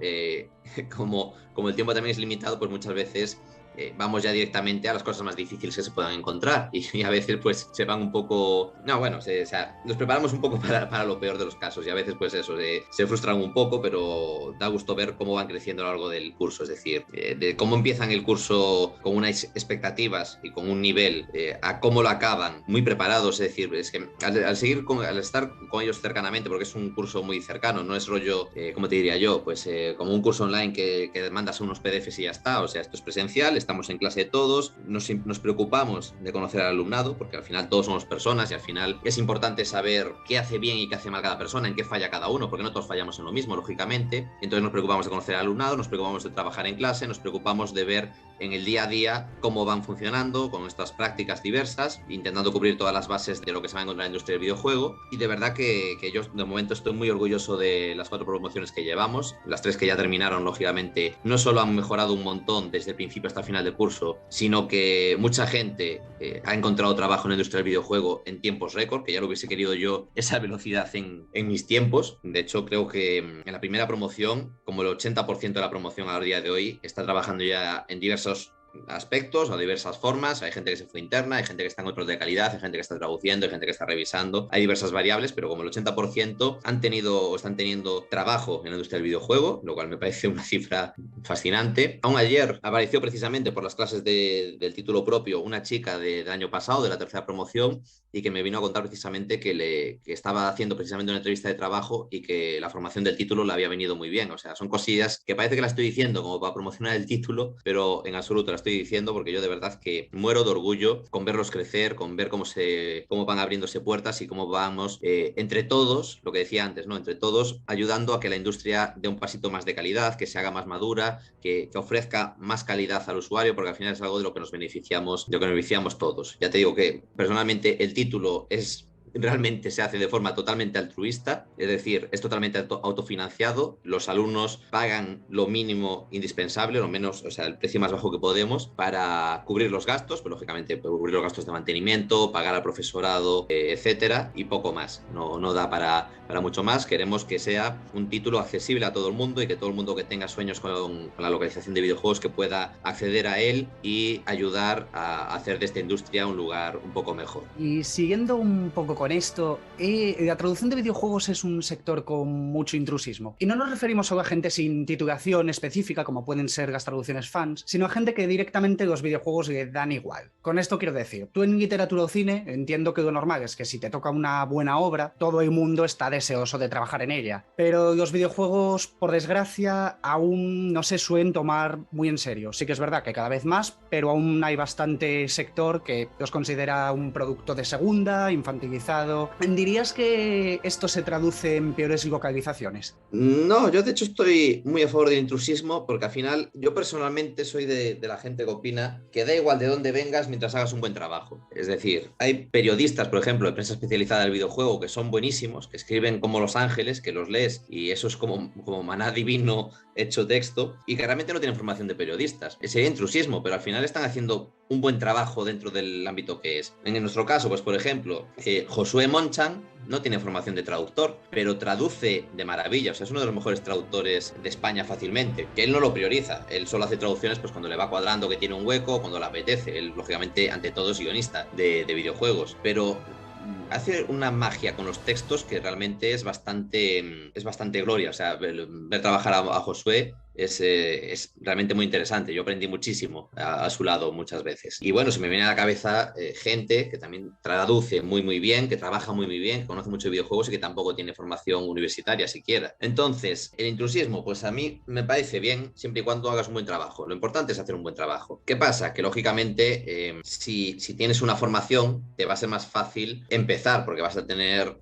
como el tiempo también es limitado, pues muchas veces vamos ya directamente a las cosas más difíciles que se puedan encontrar, y a veces pues se van un poco, no, bueno, o sea, nos preparamos un poco para lo peor de los casos, y a veces pues eso, se frustran un poco, pero da gusto ver cómo van creciendo a lo largo del curso. Es decir, de cómo empiezan el curso con unas expectativas y con un nivel, a cómo lo acaban muy preparados. Es decir, es que al estar con ellos cercanamente, porque es un curso muy cercano, no es rollo, ¿cómo te diría yo? Pues como un curso online que mandas unos PDFs y ya está. O sea, esto es presencial, estamos en clase todos, nos preocupamos de conocer al alumnado, porque al final todos somos personas y al final es importante saber qué hace bien y qué hace mal cada persona, en qué falla cada uno, porque no todos fallamos en lo mismo, lógicamente. Entonces nos preocupamos de conocer al alumnado, nos preocupamos de trabajar en clase, nos preocupamos de ver en el día a día cómo van funcionando con estas prácticas diversas, intentando cubrir todas las bases de lo que se va a encontrar en la industria del videojuego. Y de verdad que yo de momento estoy muy orgulloso de las 4 promociones que llevamos. Las 3 que ya terminaron, lógicamente, no solo han mejorado un montón desde el principio hasta el final del curso, sino que mucha gente ha encontrado trabajo en la industria del videojuego en tiempos récord, que ya lo hubiese querido yo esa velocidad en mis tiempos. De hecho, creo que en la primera promoción, como el 80% de la promoción a día de hoy, está trabajando ya en diversos aspectos o diversas formas. Hay gente que se fue interna, hay gente que está en otros de calidad, hay gente que está traduciendo, hay gente que está revisando, hay diversas variables, pero como el 80% han tenido o están teniendo trabajo en la industria del videojuego, lo cual me parece una cifra fascinante. Aún ayer apareció precisamente por las clases del título propio una chica del año pasado, de la 3ª promoción, y que me vino a contar precisamente que estaba haciendo precisamente una entrevista de trabajo y que la formación del título le había venido muy bien. O sea, son cosillas que parece que la estoy diciendo como para promocionar el título, pero en absoluto la estoy diciendo porque yo de verdad que muero de orgullo con verlos crecer, con ver cómo van abriéndose puertas y cómo vamos entre todos, lo que decía antes, ¿no? Entre todos ayudando a que la industria dé un pasito más de calidad, que se haga más madura, que ofrezca más calidad al usuario, porque al final es algo de lo que nos beneficiamos todos. Ya te digo que personalmente el título realmente se hace de forma totalmente altruista, es decir, es totalmente autofinanciado. Los alumnos pagan lo mínimo indispensable, lo menos, o sea, el precio más bajo que podemos para cubrir los gastos, pues lógicamente cubrir los gastos de mantenimiento, pagar al profesorado, etcétera, y poco más. No da para mucho más. Queremos que sea un título accesible a todo el mundo y que todo el mundo que tenga sueños con la localización de videojuegos que pueda acceder a él y ayudar a hacer de esta industria un lugar un poco mejor. Y siguiendo un poco con con esto. La traducción de videojuegos es un sector con mucho intrusismo. Y no nos referimos solo a gente sin titulación específica, como pueden ser las traducciones fans, sino a gente que directamente los videojuegos le dan igual. Con esto quiero decir, tú en literatura o cine entiendo que lo normal es que si te toca una buena obra, todo el mundo está deseoso de trabajar en ella. Pero los videojuegos, por desgracia, aún no se suelen tomar muy en serio. Sí que es verdad que cada vez más, pero aún hay bastante sector que los considera un producto de segunda, infantilizado. ¿Dirías que esto se traduce en peores localizaciones? No, yo de hecho estoy muy a favor del intrusismo porque al final yo personalmente soy de la gente que opina que da igual de dónde vengas mientras hagas un buen trabajo. Es decir, hay periodistas, por ejemplo, de prensa especializada del videojuego que son buenísimos, que escriben como Los Ángeles, que los lees y eso es como maná divino hecho texto y que realmente no tienen formación de periodistas. Sería intrusismo, pero al final están haciendo un buen trabajo dentro del ámbito que es. En nuestro caso, pues por ejemplo, Josué Monchan no tiene formación de traductor, pero traduce de maravilla, o sea, es uno de los mejores traductores de España fácilmente, que él no lo prioriza, él solo hace traducciones pues cuando le va cuadrando que tiene un hueco, cuando le apetece, él lógicamente ante todo es guionista de videojuegos, pero hace una magia con los textos que realmente es bastante gloria, o sea, ver trabajar a Josué es realmente muy interesante. Yo aprendí muchísimo a su lado muchas veces. Y bueno, se me viene a la cabeza gente que también traduce muy bien, que trabaja muy bien, que conoce mucho de videojuegos y que tampoco tiene formación universitaria siquiera. Entonces, el intrusismo, pues a mí me parece bien siempre y cuando hagas un buen trabajo. Lo importante es hacer un buen trabajo. ¿Qué pasa? Que lógicamente, si tienes una formación, te va a ser más fácil empezar porque vas a tener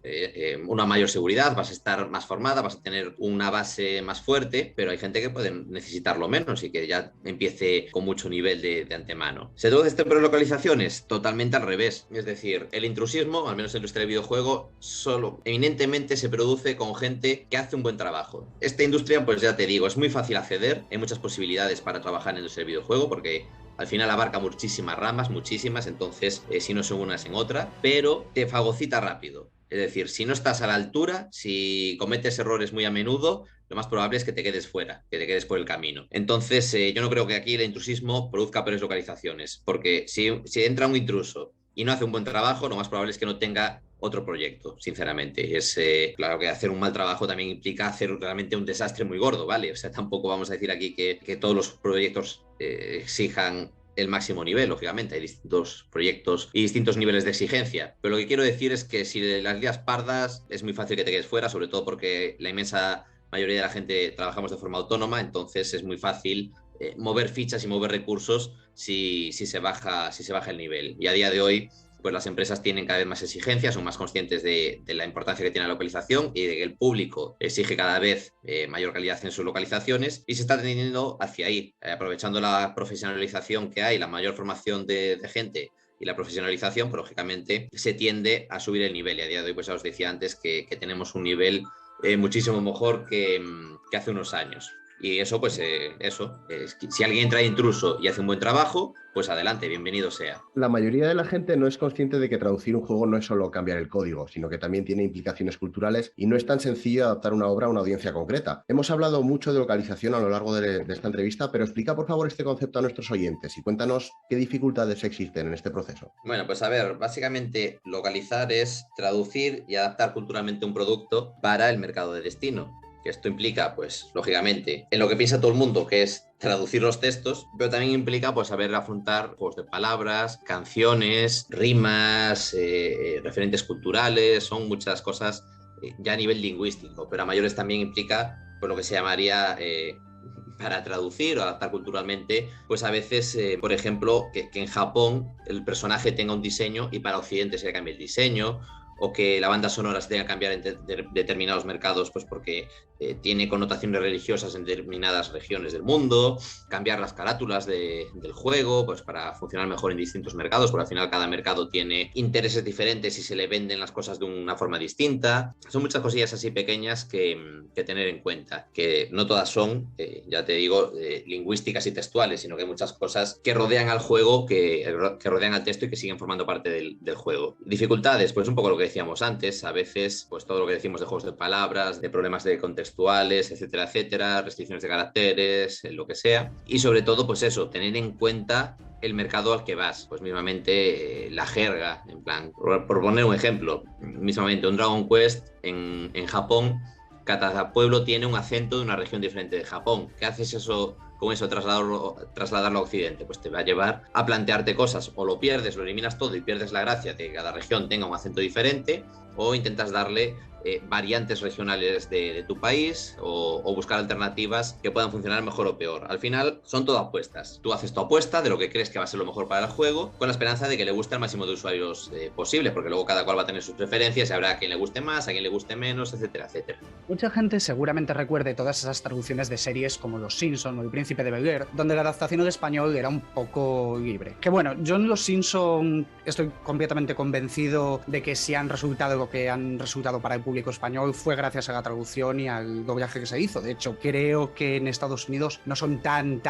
una mayor seguridad, vas a estar más formada, vas a tener una base más fuerte, pero hay gente que pueden necesitarlo menos y que ya empiece con mucho nivel de antemano. ¿Se traduce esto por localizaciones? Totalmente al revés. Es decir, el intrusismo, al menos en la industria del videojuego, solo eminentemente se produce con gente que hace un buen trabajo. Esta industria, pues ya te digo, es muy fácil acceder, hay muchas posibilidades para trabajar en la industria del videojuego porque al final abarca muchísimas ramas, muchísimas, entonces si no son una es en otra, pero te fagocita rápido. Es decir, si no estás a la altura, si cometes errores muy a menudo, lo más probable es que te quedes fuera, que te quedes por el camino. Entonces, yo no creo que aquí el intrusismo produzca peores localizaciones, porque si entra un intruso y no hace un buen trabajo, lo más probable es que no tenga otro proyecto, sinceramente. Es claro que hacer un mal trabajo también implica hacer realmente un desastre muy gordo, ¿vale? O sea, tampoco vamos a decir aquí que todos los proyectos exijan el máximo nivel, lógicamente, hay distintos proyectos y distintos niveles de exigencia, pero lo que quiero decir es que si las lías pardas es muy fácil que te quedes fuera, sobre todo porque la inmensa mayoría de la gente trabajamos de forma autónoma, entonces es muy fácil mover fichas y mover recursos si se baja el nivel. Y a día de hoy pues las empresas tienen cada vez más exigencias, son más conscientes de la importancia que tiene la localización y de que el público exige cada vez mayor calidad en sus localizaciones y se está tendiendo hacia ahí, aprovechando la profesionalización que hay, la mayor formación de gente y la profesionalización, pues, lógicamente se tiende a subir el nivel y a día de hoy, pues ya os decía antes que tenemos un nivel muchísimo mejor que hace unos años. Y eso, pues, si alguien entra intruso y hace un buen trabajo, pues adelante, bienvenido sea. La mayoría de la gente no es consciente de que traducir un juego no es solo cambiar el código, sino que también tiene implicaciones culturales y no es tan sencillo adaptar una obra a una audiencia concreta. Hemos hablado mucho de localización a lo largo de esta entrevista, pero explica por favor este concepto a nuestros oyentes y cuéntanos qué dificultades existen en este proceso. Bueno, pues a ver, básicamente localizar es traducir y adaptar culturalmente un producto para el mercado de destino. Que esto implica, pues, lógicamente, en lo que piensa todo el mundo, que es traducir los textos, pero también implica, pues, saber afrontar juegos de palabras, canciones, rimas, referentes culturales, son muchas cosas ya a nivel lingüístico, pero a mayores también implica, pues, lo que se llamaría... para traducir o adaptar culturalmente, pues a veces, por ejemplo, que en Japón el personaje tenga un diseño y para Occidente se le cambie el diseño, o que la banda sonora se tenga que cambiar en determinados mercados pues porque tiene connotaciones religiosas en determinadas regiones del mundo, cambiar las carátulas del juego pues para funcionar mejor en distintos mercados, porque al final cada mercado tiene intereses diferentes y se le venden las cosas de una forma distinta. Son muchas cosillas así pequeñas que tener en cuenta, que no todas son, ya te digo, lingüísticas y textuales, sino que hay muchas cosas que rodean al juego, que rodean al texto y que siguen formando parte del juego. Dificultades, pues un poco lo que decíamos antes, a veces pues todo lo que decimos de juegos de palabras, de problemas de contextuales, etcétera, etcétera, restricciones de caracteres, lo que sea. Y sobre todo, pues eso, tener en cuenta el mercado al que vas, pues mismamente la jerga, en plan, por poner un ejemplo, mismamente un Dragon Quest en Japón, cada pueblo tiene un acento de una región diferente de Japón. ¿Qué haces eso con eso, trasladarlo a Occidente? Pues te va a llevar a plantearte cosas, o lo pierdes, lo eliminas todo y pierdes la gracia de que cada región tenga un acento diferente, o intentas darle variantes regionales de tu país o buscar alternativas que puedan funcionar mejor o peor. Al final son todo apuestas. Tú haces tu apuesta de lo que crees que va a ser lo mejor para el juego con la esperanza de que le guste al máximo de usuarios posible, porque luego cada cual va a tener sus preferencias y habrá a quien le guste más, a quien le guste menos, etcétera, etcétera. Mucha gente seguramente recuerde todas esas traducciones de series como Los Simpson o El Príncipe de Bel-Air, donde la adaptación al español era un poco libre. Que bueno, yo en Los Simpson estoy completamente convencido de que si han resultado lo que han resultado para el público español fue gracias a la traducción y al doblaje que se hizo. De hecho, creo que en Estados Unidos no son tan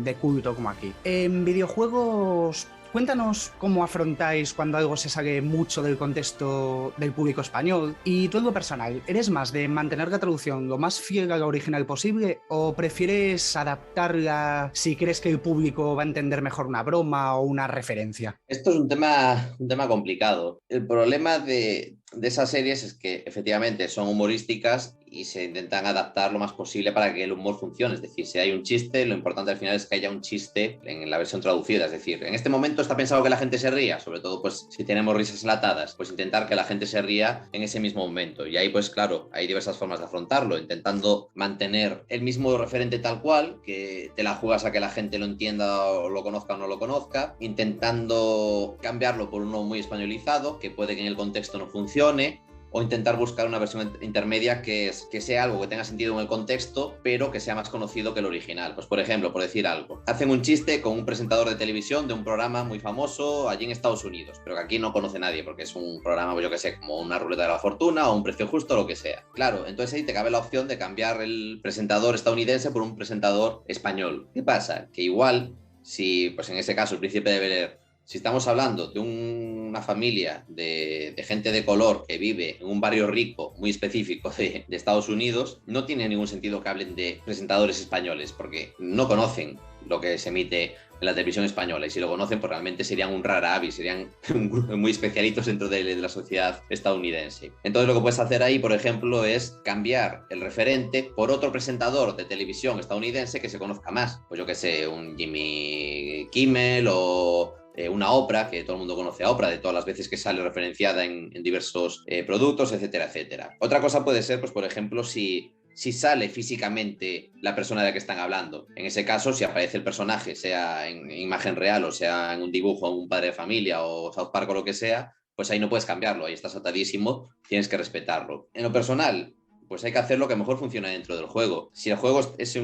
de culto como aquí. En videojuegos, cuéntanos cómo afrontáis cuando algo se sale mucho del contexto del público español. Y tú en lo personal, ¿eres más de mantener la traducción lo más fiel a la original posible o prefieres adaptarla si crees que el público va a entender mejor una broma o una referencia? Esto es un tema complicado. El problema de esas series es que efectivamente son humorísticas y se intentan adaptar lo más posible para que el humor funcione. Es decir, si hay un chiste, lo importante al final es que haya un chiste en la versión traducida. Es decir, en este momento está pensado que la gente se ría, sobre todo pues si tenemos risas enlatadas, pues intentar que la gente se ría en ese mismo momento. Y ahí pues claro, hay diversas formas de afrontarlo, intentando mantener el mismo referente tal cual, que te la juegas a que la gente lo entienda o lo conozca o no lo conozca, intentando cambiarlo por uno muy españolizado, que puede que en el contexto no funcione, o intentar buscar una versión intermedia que sea algo que tenga sentido en el contexto, pero que sea más conocido que el original. Pues por ejemplo, por decir algo, hacen un chiste con un presentador de televisión de un programa muy famoso allí en Estados Unidos, pero que aquí no conoce nadie, porque es un programa, yo que sé, como una ruleta de la fortuna o un precio justo, lo que sea. Claro, entonces ahí te cabe la opción de cambiar el presentador estadounidense por un presentador español. ¿Qué pasa? Que igual, si, pues en ese caso, el Príncipe de Bel-Air, si estamos hablando de una familia de gente de color que vive en un barrio rico muy específico de Estados Unidos, no tiene ningún sentido que hablen de presentadores españoles, porque no conocen lo que se emite en la televisión española, y si lo conocen pues realmente serían un rara avis, serían muy especialitos dentro de la sociedad estadounidense. Entonces lo que puedes hacer ahí, por ejemplo, es cambiar el referente por otro presentador de televisión estadounidense que se conozca más, pues yo que sé, un Jimmy Kimmel o una Oprah, que todo el mundo conoce a Oprah, de todas las veces que sale referenciada en diversos productos, etcétera, etcétera. Otra cosa puede ser, pues por ejemplo, si sale físicamente la persona de la que están hablando. En ese caso, si aparece el personaje, sea en imagen real o sea en un dibujo, un padre de familia o South Park o lo que sea, pues ahí no puedes cambiarlo, ahí estás atadísimo, tienes que respetarlo. En lo personal, pues hay que hacer lo que mejor funciona dentro del juego. Si el juego es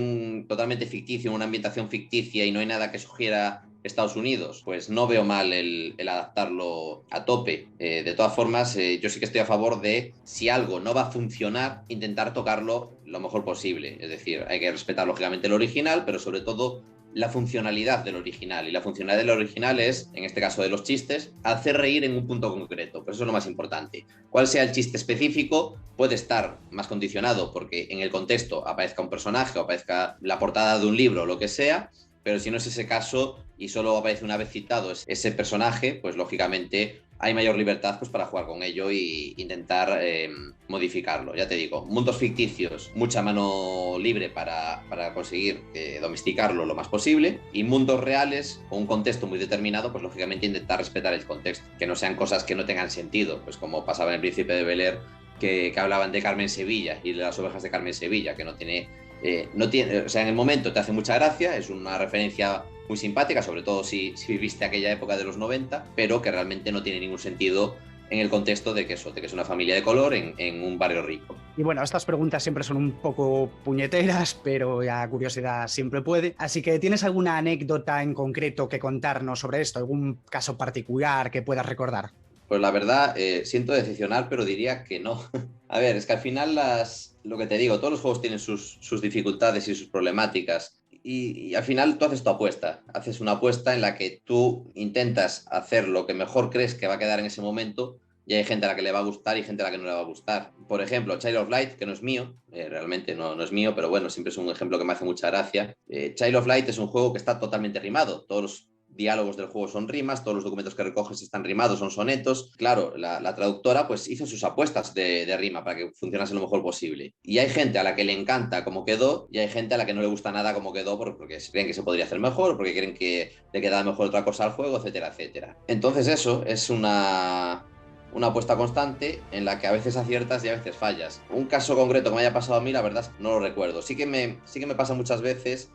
totalmente ficticio, una ambientación ficticia y no hay nada que sugiera Estados Unidos, pues no veo mal el adaptarlo a tope. De todas formas, yo sí que estoy a favor de, si algo no va a funcionar, intentar tocarlo lo mejor posible. Es decir, hay que respetar lógicamente el original, pero sobre todo la funcionalidad del original. Y la funcionalidad del original es, en este caso de los chistes, hacer reír en un punto concreto. Pero eso es lo más importante. Cuál sea el chiste específico puede estar más condicionado porque en el contexto aparezca un personaje o aparezca la portada de un libro o lo que sea, pero si no es ese caso y solo aparece una vez citado ese personaje, pues lógicamente hay mayor libertad pues, para jugar con ello e intentar modificarlo. Ya te digo, mundos ficticios, mucha mano libre para conseguir domesticarlo lo más posible, y mundos reales con un contexto muy determinado, pues lógicamente intentar respetar el contexto, que no sean cosas que no tengan sentido, pues como pasaba en El Príncipe de Bel-Air, que hablaban de Carmen Sevilla y de las ovejas de Carmen Sevilla, que no tiene, o sea, en el momento te hace mucha gracia, es una referencia muy simpática, sobre todo si viviste aquella época de los 90, pero que realmente no tiene ningún sentido en el contexto de que es una familia de color en un barrio rico. Y bueno, estas preguntas siempre son un poco puñeteras, pero la curiosidad siempre puede. Así que, ¿tienes alguna anécdota en concreto que contarnos sobre esto? ¿Algún caso particular que puedas recordar? Pues la verdad, siento decepcionar, pero diría que no. A ver, es que al final lo que te digo, todos los juegos tienen sus dificultades y sus problemáticas. Y al final tú haces tu apuesta, haces una apuesta en la que tú intentas hacer lo que mejor crees que va a quedar en ese momento y hay gente a la que le va a gustar y gente a la que no le va a gustar. Por ejemplo, Child of Light, que no es mío, realmente no es mío, pero bueno, siempre es un ejemplo que me hace mucha gracia. Child of Light es un juego que está totalmente rimado. Todos los diálogos del juego son rimas, todos los documentos que recoges están rimados, son sonetos. Claro, la traductora pues hizo sus apuestas de rima para que funcionase lo mejor posible. Y hay gente a la que le encanta cómo quedó y hay gente a la que no le gusta nada cómo quedó porque creen que se podría hacer mejor, porque creen que le queda mejor otra cosa al juego, etcétera, etcétera. Entonces eso es una apuesta constante en la que a veces aciertas y a veces fallas. Un caso concreto que me haya pasado a mí, la verdad, no lo recuerdo. Sí que me pasa muchas veces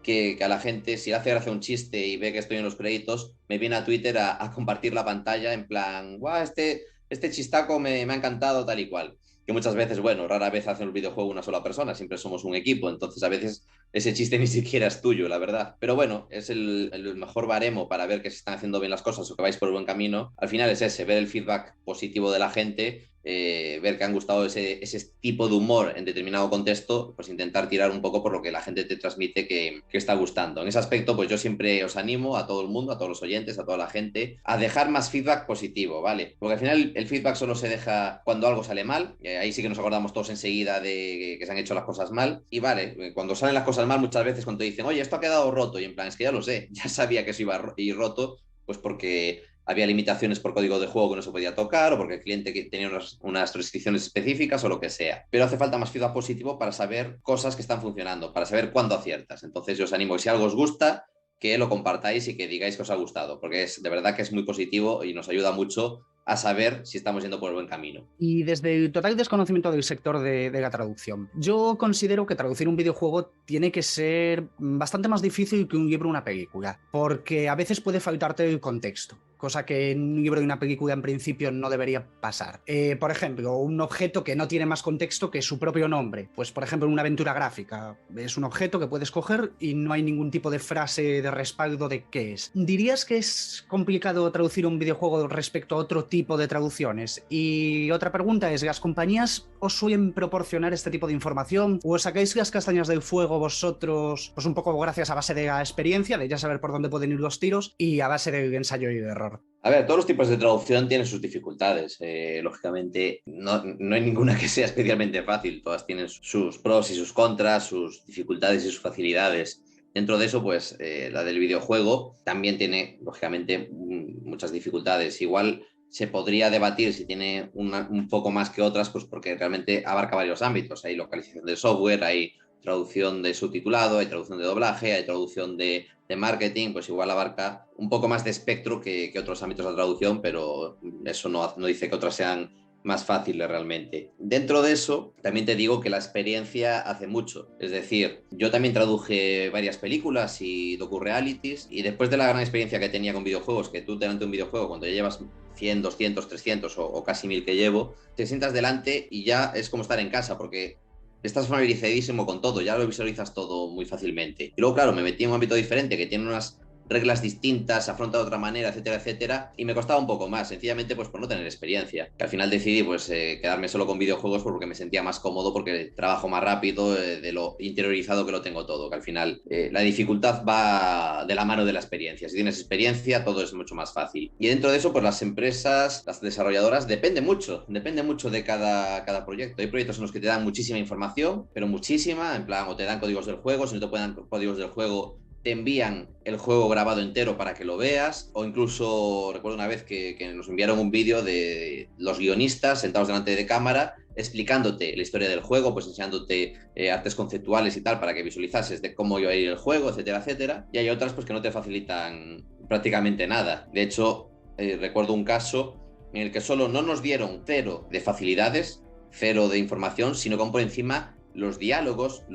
que a la gente, si le hace gracia un chiste y ve que estoy en los créditos, me viene a Twitter a compartir la pantalla en plan, guau, este chistaco me ha encantado, tal y cual. Que muchas veces, bueno, rara vez hace un videojuego una sola persona, siempre somos un equipo, entonces a veces ese chiste ni siquiera es tuyo, la verdad. Pero bueno, es el mejor baremo para ver que se están haciendo bien las cosas o que vais por el buen camino. Al final es ese, ver el feedback positivo de la gente, ver que han gustado ese tipo de humor en determinado contexto, pues intentar tirar un poco por lo que la gente te transmite que está gustando. En ese aspecto, pues yo siempre os animo a todo el mundo, a todos los oyentes, a toda la gente, a dejar más feedback positivo, ¿vale? Porque al final el feedback solo se deja cuando algo sale mal, ahí sí que nos acordamos todos enseguida de que se han hecho las cosas mal, y vale, cuando salen las cosas mal muchas veces cuando te dicen, oye, esto ha quedado roto, y en plan, es que ya lo sé, ya sabía que eso iba a ir roto, pues porque había limitaciones por código de juego que no se podía tocar o porque el cliente tenía unas restricciones específicas o lo que sea. Pero hace falta más feedback positivo para saber cosas que están funcionando, para saber cuándo aciertas. Entonces yo os animo que si algo os gusta, que lo compartáis y que digáis que os ha gustado, porque de verdad que es muy positivo y nos ayuda mucho a saber si estamos yendo por el buen camino. Y desde el total desconocimiento del sector de la traducción, yo considero que traducir un videojuego tiene que ser bastante más difícil que un libro o una película, porque a veces puede faltarte el contexto, cosa que en un libro y una película en principio no debería pasar. Por ejemplo, un objeto que no tiene más contexto que su propio nombre. Pues por ejemplo, en una aventura gráfica es un objeto que puedes coger y no hay ningún tipo de frase de respaldo de qué es. ¿Dirías que es complicado traducir un videojuego respecto a otro tipo de traducciones? Y otra pregunta es, ¿las compañías os suelen proporcionar este tipo de información o os sacáis las castañas del fuego vosotros, pues un poco gracias a base de la experiencia, de ya saber por dónde pueden ir los tiros y a base del ensayo y de error? A ver, todos los tipos de traducción tienen sus dificultades. Lógicamente, no hay ninguna que sea especialmente fácil. Todas tienen sus pros y sus contras, sus dificultades y sus facilidades. Dentro de eso, pues la del videojuego también tiene, lógicamente, muchas dificultades. Igual se podría debatir si tiene un poco más que otras, pues porque realmente abarca varios ámbitos. Hay localización de software, hay traducción de subtitulado, hay traducción de doblaje, hay traducción de marketing, pues igual abarca un poco más de espectro que otros ámbitos de traducción, pero eso no dice que otras sean más fáciles realmente. Dentro de eso, también te digo que la experiencia hace mucho. Es decir, yo también traduje varias películas y docu-realities, y después de la gran experiencia que tenía con videojuegos, que tú delante de un videojuego, cuando ya llevas 100, 200, 300 o casi 1000 que llevo, te sientas delante y ya es como estar en casa, porque estás familiarizadísimo con todo, ya lo visualizas todo muy fácilmente. Y luego, claro, me metí en un ámbito diferente que tiene unas reglas distintas, se afronta de otra manera, etcétera, etcétera, y me costaba un poco más, sencillamente pues por no tener experiencia. Que al final decidí pues quedarme solo con videojuegos porque me sentía más cómodo, porque trabajo más rápido, de lo interiorizado que lo tengo todo, que al final la dificultad va de la mano de la experiencia. Si tienes experiencia, todo es mucho más fácil. Y dentro de eso, pues las empresas, las desarrolladoras, depende mucho de cada proyecto. Hay proyectos en los que te dan muchísima información, pero muchísima, en plan, o te dan códigos del juego, si no te pueden dar códigos del juego, te envían el juego grabado entero para que lo veas, o incluso recuerdo una vez que nos enviaron un vídeo de los guionistas sentados delante de cámara explicándote la historia del juego, pues enseñándote artes conceptuales y tal para que visualizases de cómo iba a ir el juego, etcétera, etcétera. Y hay otras pues que no te facilitan prácticamente nada. De hecho, recuerdo un caso en el que solo no nos dieron cero de facilidades, cero de información, sino como por encima los diálogos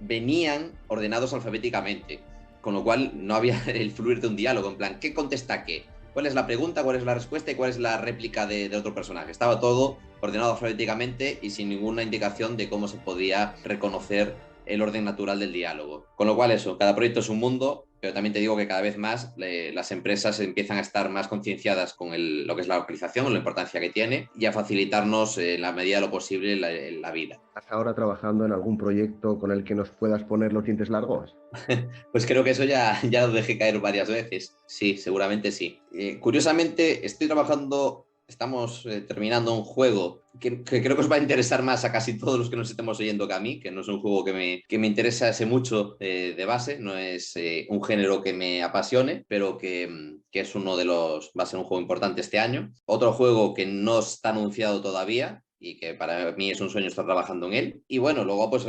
venían ordenados alfabéticamente, con lo cual no había el fluir de un diálogo, en plan, ¿qué contesta qué? ¿Cuál es la pregunta, cuál es la respuesta y cuál es la réplica de otro personaje? Estaba todo ordenado alfabéticamente y sin ninguna indicación de cómo se podía reconocer el orden natural del diálogo. Con lo cual eso, cada proyecto es un mundo, pero también te digo que cada vez más las empresas empiezan a estar más concienciadas con lo que es la localización, la importancia que tiene y a facilitarnos en la medida de lo posible la vida. ¿Estás ahora trabajando en algún proyecto con el que nos puedas poner los dientes largos? Pues creo que eso ya lo dejé caer varias veces. Sí, seguramente sí. Curiosamente, estamos terminando un juego que creo que os va a interesar más a casi todos los que nos estemos oyendo que a mí, que no es un juego que me interesase mucho de base, no es un género que me apasione, pero que es va a ser un juego importante este año. Otro juego que no está anunciado todavía y que para mí es un sueño estar trabajando en él. Y bueno, luego pues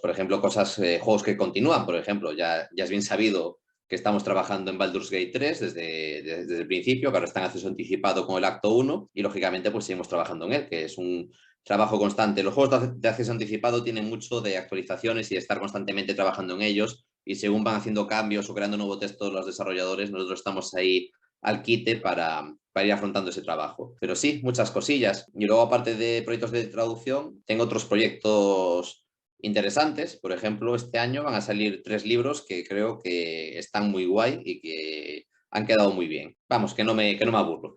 por ejemplo, juegos que continúan, por ejemplo, ya es bien sabido que estamos trabajando en Baldur's Gate 3 desde el principio, que ahora está en acceso anticipado con el acto 1 y lógicamente pues seguimos trabajando en él, que es un trabajo constante. Los juegos de acceso anticipado tienen mucho de actualizaciones y de estar constantemente trabajando en ellos y según van haciendo cambios o creando nuevo texto los desarrolladores, nosotros estamos ahí al quite para ir afrontando ese trabajo. Pero sí, muchas cosillas. Y luego, aparte de proyectos de traducción, tengo otros proyectos interesantes. Por ejemplo, este año van a salir 3 libros que creo que están muy guay y que han quedado muy bien. Vamos, que no me aburro.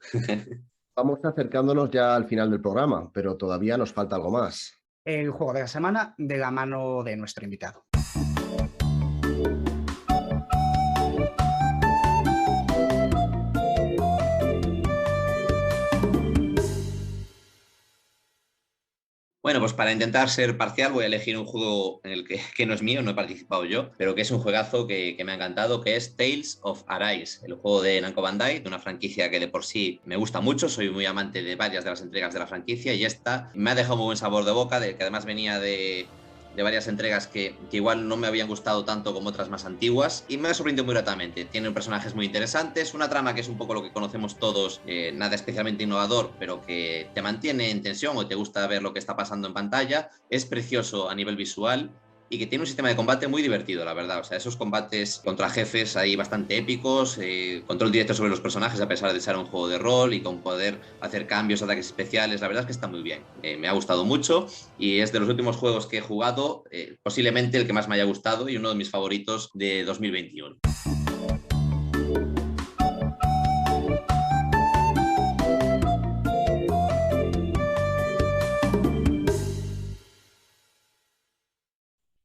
Vamos acercándonos ya al final del programa, pero todavía nos falta algo más. El juego de la semana de la mano de nuestro invitado. Bueno, pues para intentar ser parcial voy a elegir un juego en el que no es mío, no he participado yo, pero que es un juegazo que me ha encantado, que es Tales of Arise, el juego de Namco Bandai, de una franquicia que de por sí me gusta mucho, soy muy amante de varias de las entregas de la franquicia y esta me ha dejado muy buen sabor de boca, de que además venía de varias entregas que igual no me habían gustado tanto como otras más antiguas y me ha sorprendido muy gratamente. Tienen personajes muy interesantes, una trama que es un poco lo que conocemos todos, nada especialmente innovador, pero que te mantiene en tensión o te gusta ver lo que está pasando en pantalla. Es precioso a nivel visual y que tiene un sistema de combate muy divertido, la verdad. O sea, esos combates contra jefes ahí bastante épicos, control directo sobre los personajes a pesar de ser un juego de rol y con poder hacer cambios, ataques especiales, la verdad es que está muy bien. Me ha gustado mucho y es de los últimos juegos que he jugado, posiblemente el que más me haya gustado y uno de mis favoritos de 2021.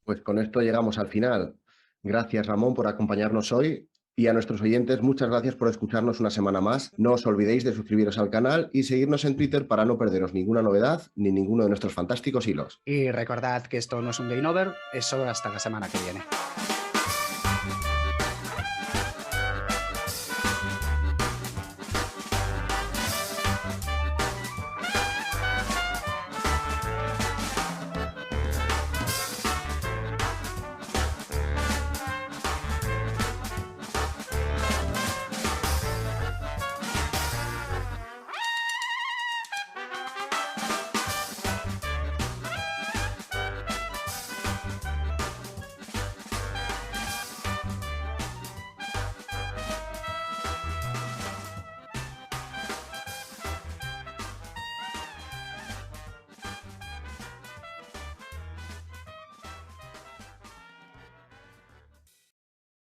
Pues con esto llegamos al final. Gracias, Ramón, por acompañarnos hoy y a nuestros oyentes, muchas gracias por escucharnos una semana más. No os olvidéis de suscribiros al canal y seguirnos en Twitter para no perderos ninguna novedad ni ninguno de nuestros fantásticos hilos. Y recordad que esto no es un game over, es solo hasta la semana que viene.